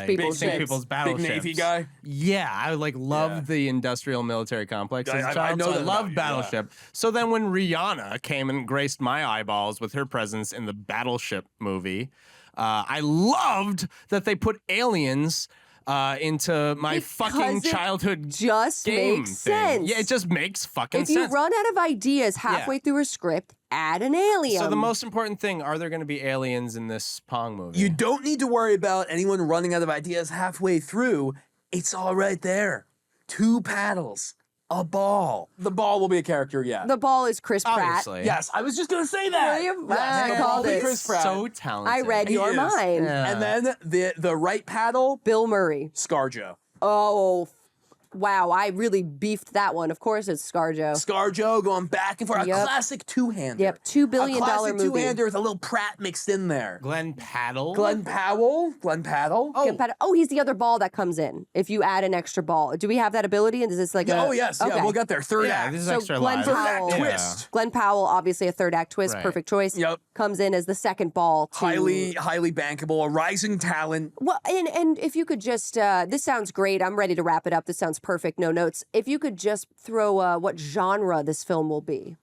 people's sink ships. people's Big battleships. Navy guy. Yeah, I loved the industrial military complex as a I child. know So I that about loved you, Battleship. So then when Rihanna came and graced my eyeballs with her presence in the Battleship movie, I loved that they put aliens into my fucking Because it childhood just game makes thing. sense. Yeah, it just makes fucking If you sense. run out of ideas halfway through a script, add an alien. So the most important thing, are there going to be aliens in this Pong movie? You don't need to worry about anyone running out of ideas halfway through. It's all right there. 2 paddles. A ball. The ball will be a character, yeah. The ball is Chris Pratt. Obviously. Yes, I was just going to say that. William, Yes, I the ball called will be it. Chris Pratt. So talented. I read He your is. mind. Yeah. And then the right paddle, Bill Murray. ScarJo. Oh, Wow, I really beefed that one. Of course, it's ScarJo. ScarJo going back and forth. Yep. A classic two-hander. Yep, $2 billion A classic movie. two-hander with a little Pratt mixed in there. Glenn Paddle. Glenn Paddle. Oh, he's the other ball that comes in if you add an extra ball. Do we have that ability? And is this like a... Oh, yes. Okay. Yeah, we'll get there. Third Yeah, act. this is So extra Glenn live. Third act Powell. twist. Glenn Powell, obviously a third act twist, Right. perfect choice. Yep. Comes in as the second ball. To... Highly bankable. A rising talent. Well, and if you could just, this sounds great. I'm ready to wrap it up. This sounds perfect. No notes. If you could just throw what genre this film will be.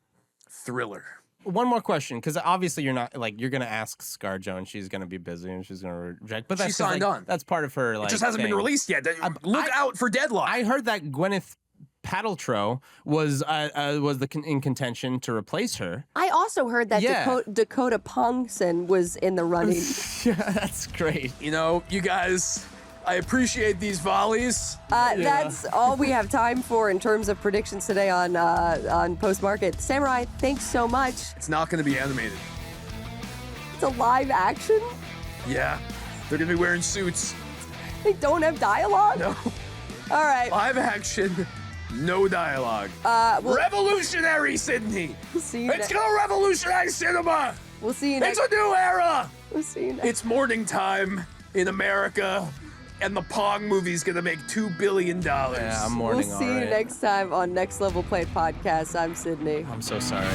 Thriller. One more question, because obviously you're not like you're gonna ask ScarJo and she's gonna be busy and she's gonna reject. But that's She signed on. That's part of her. Like, It just hasn't been thing. released yet. Look out for Deadlock. I heard that Gwyneth Paltrow was in contention to replace her. I also heard that Yeah. Dakota Pongson was in the running. Yeah, that's great. You know, you guys, I appreciate these volleys. That's all we have time for in terms of predictions today on Post Market. Samurai, thanks so much. It's not going to be animated. It's a live action. Yeah. They're going to be wearing suits. They don't have dialogue. No. All right. Live action, no dialogue. We'll Revolutionary, Sydney. see you. It's going to revolutionize cinema. We'll see you It's next. a new era. We'll see you next. It's morning time in America, and the Pong movie's going to make $2 billion. Yeah, I'm mourning We'll see you already. next time on Next Level Play Podcast. I'm Sydney. I'm so sorry.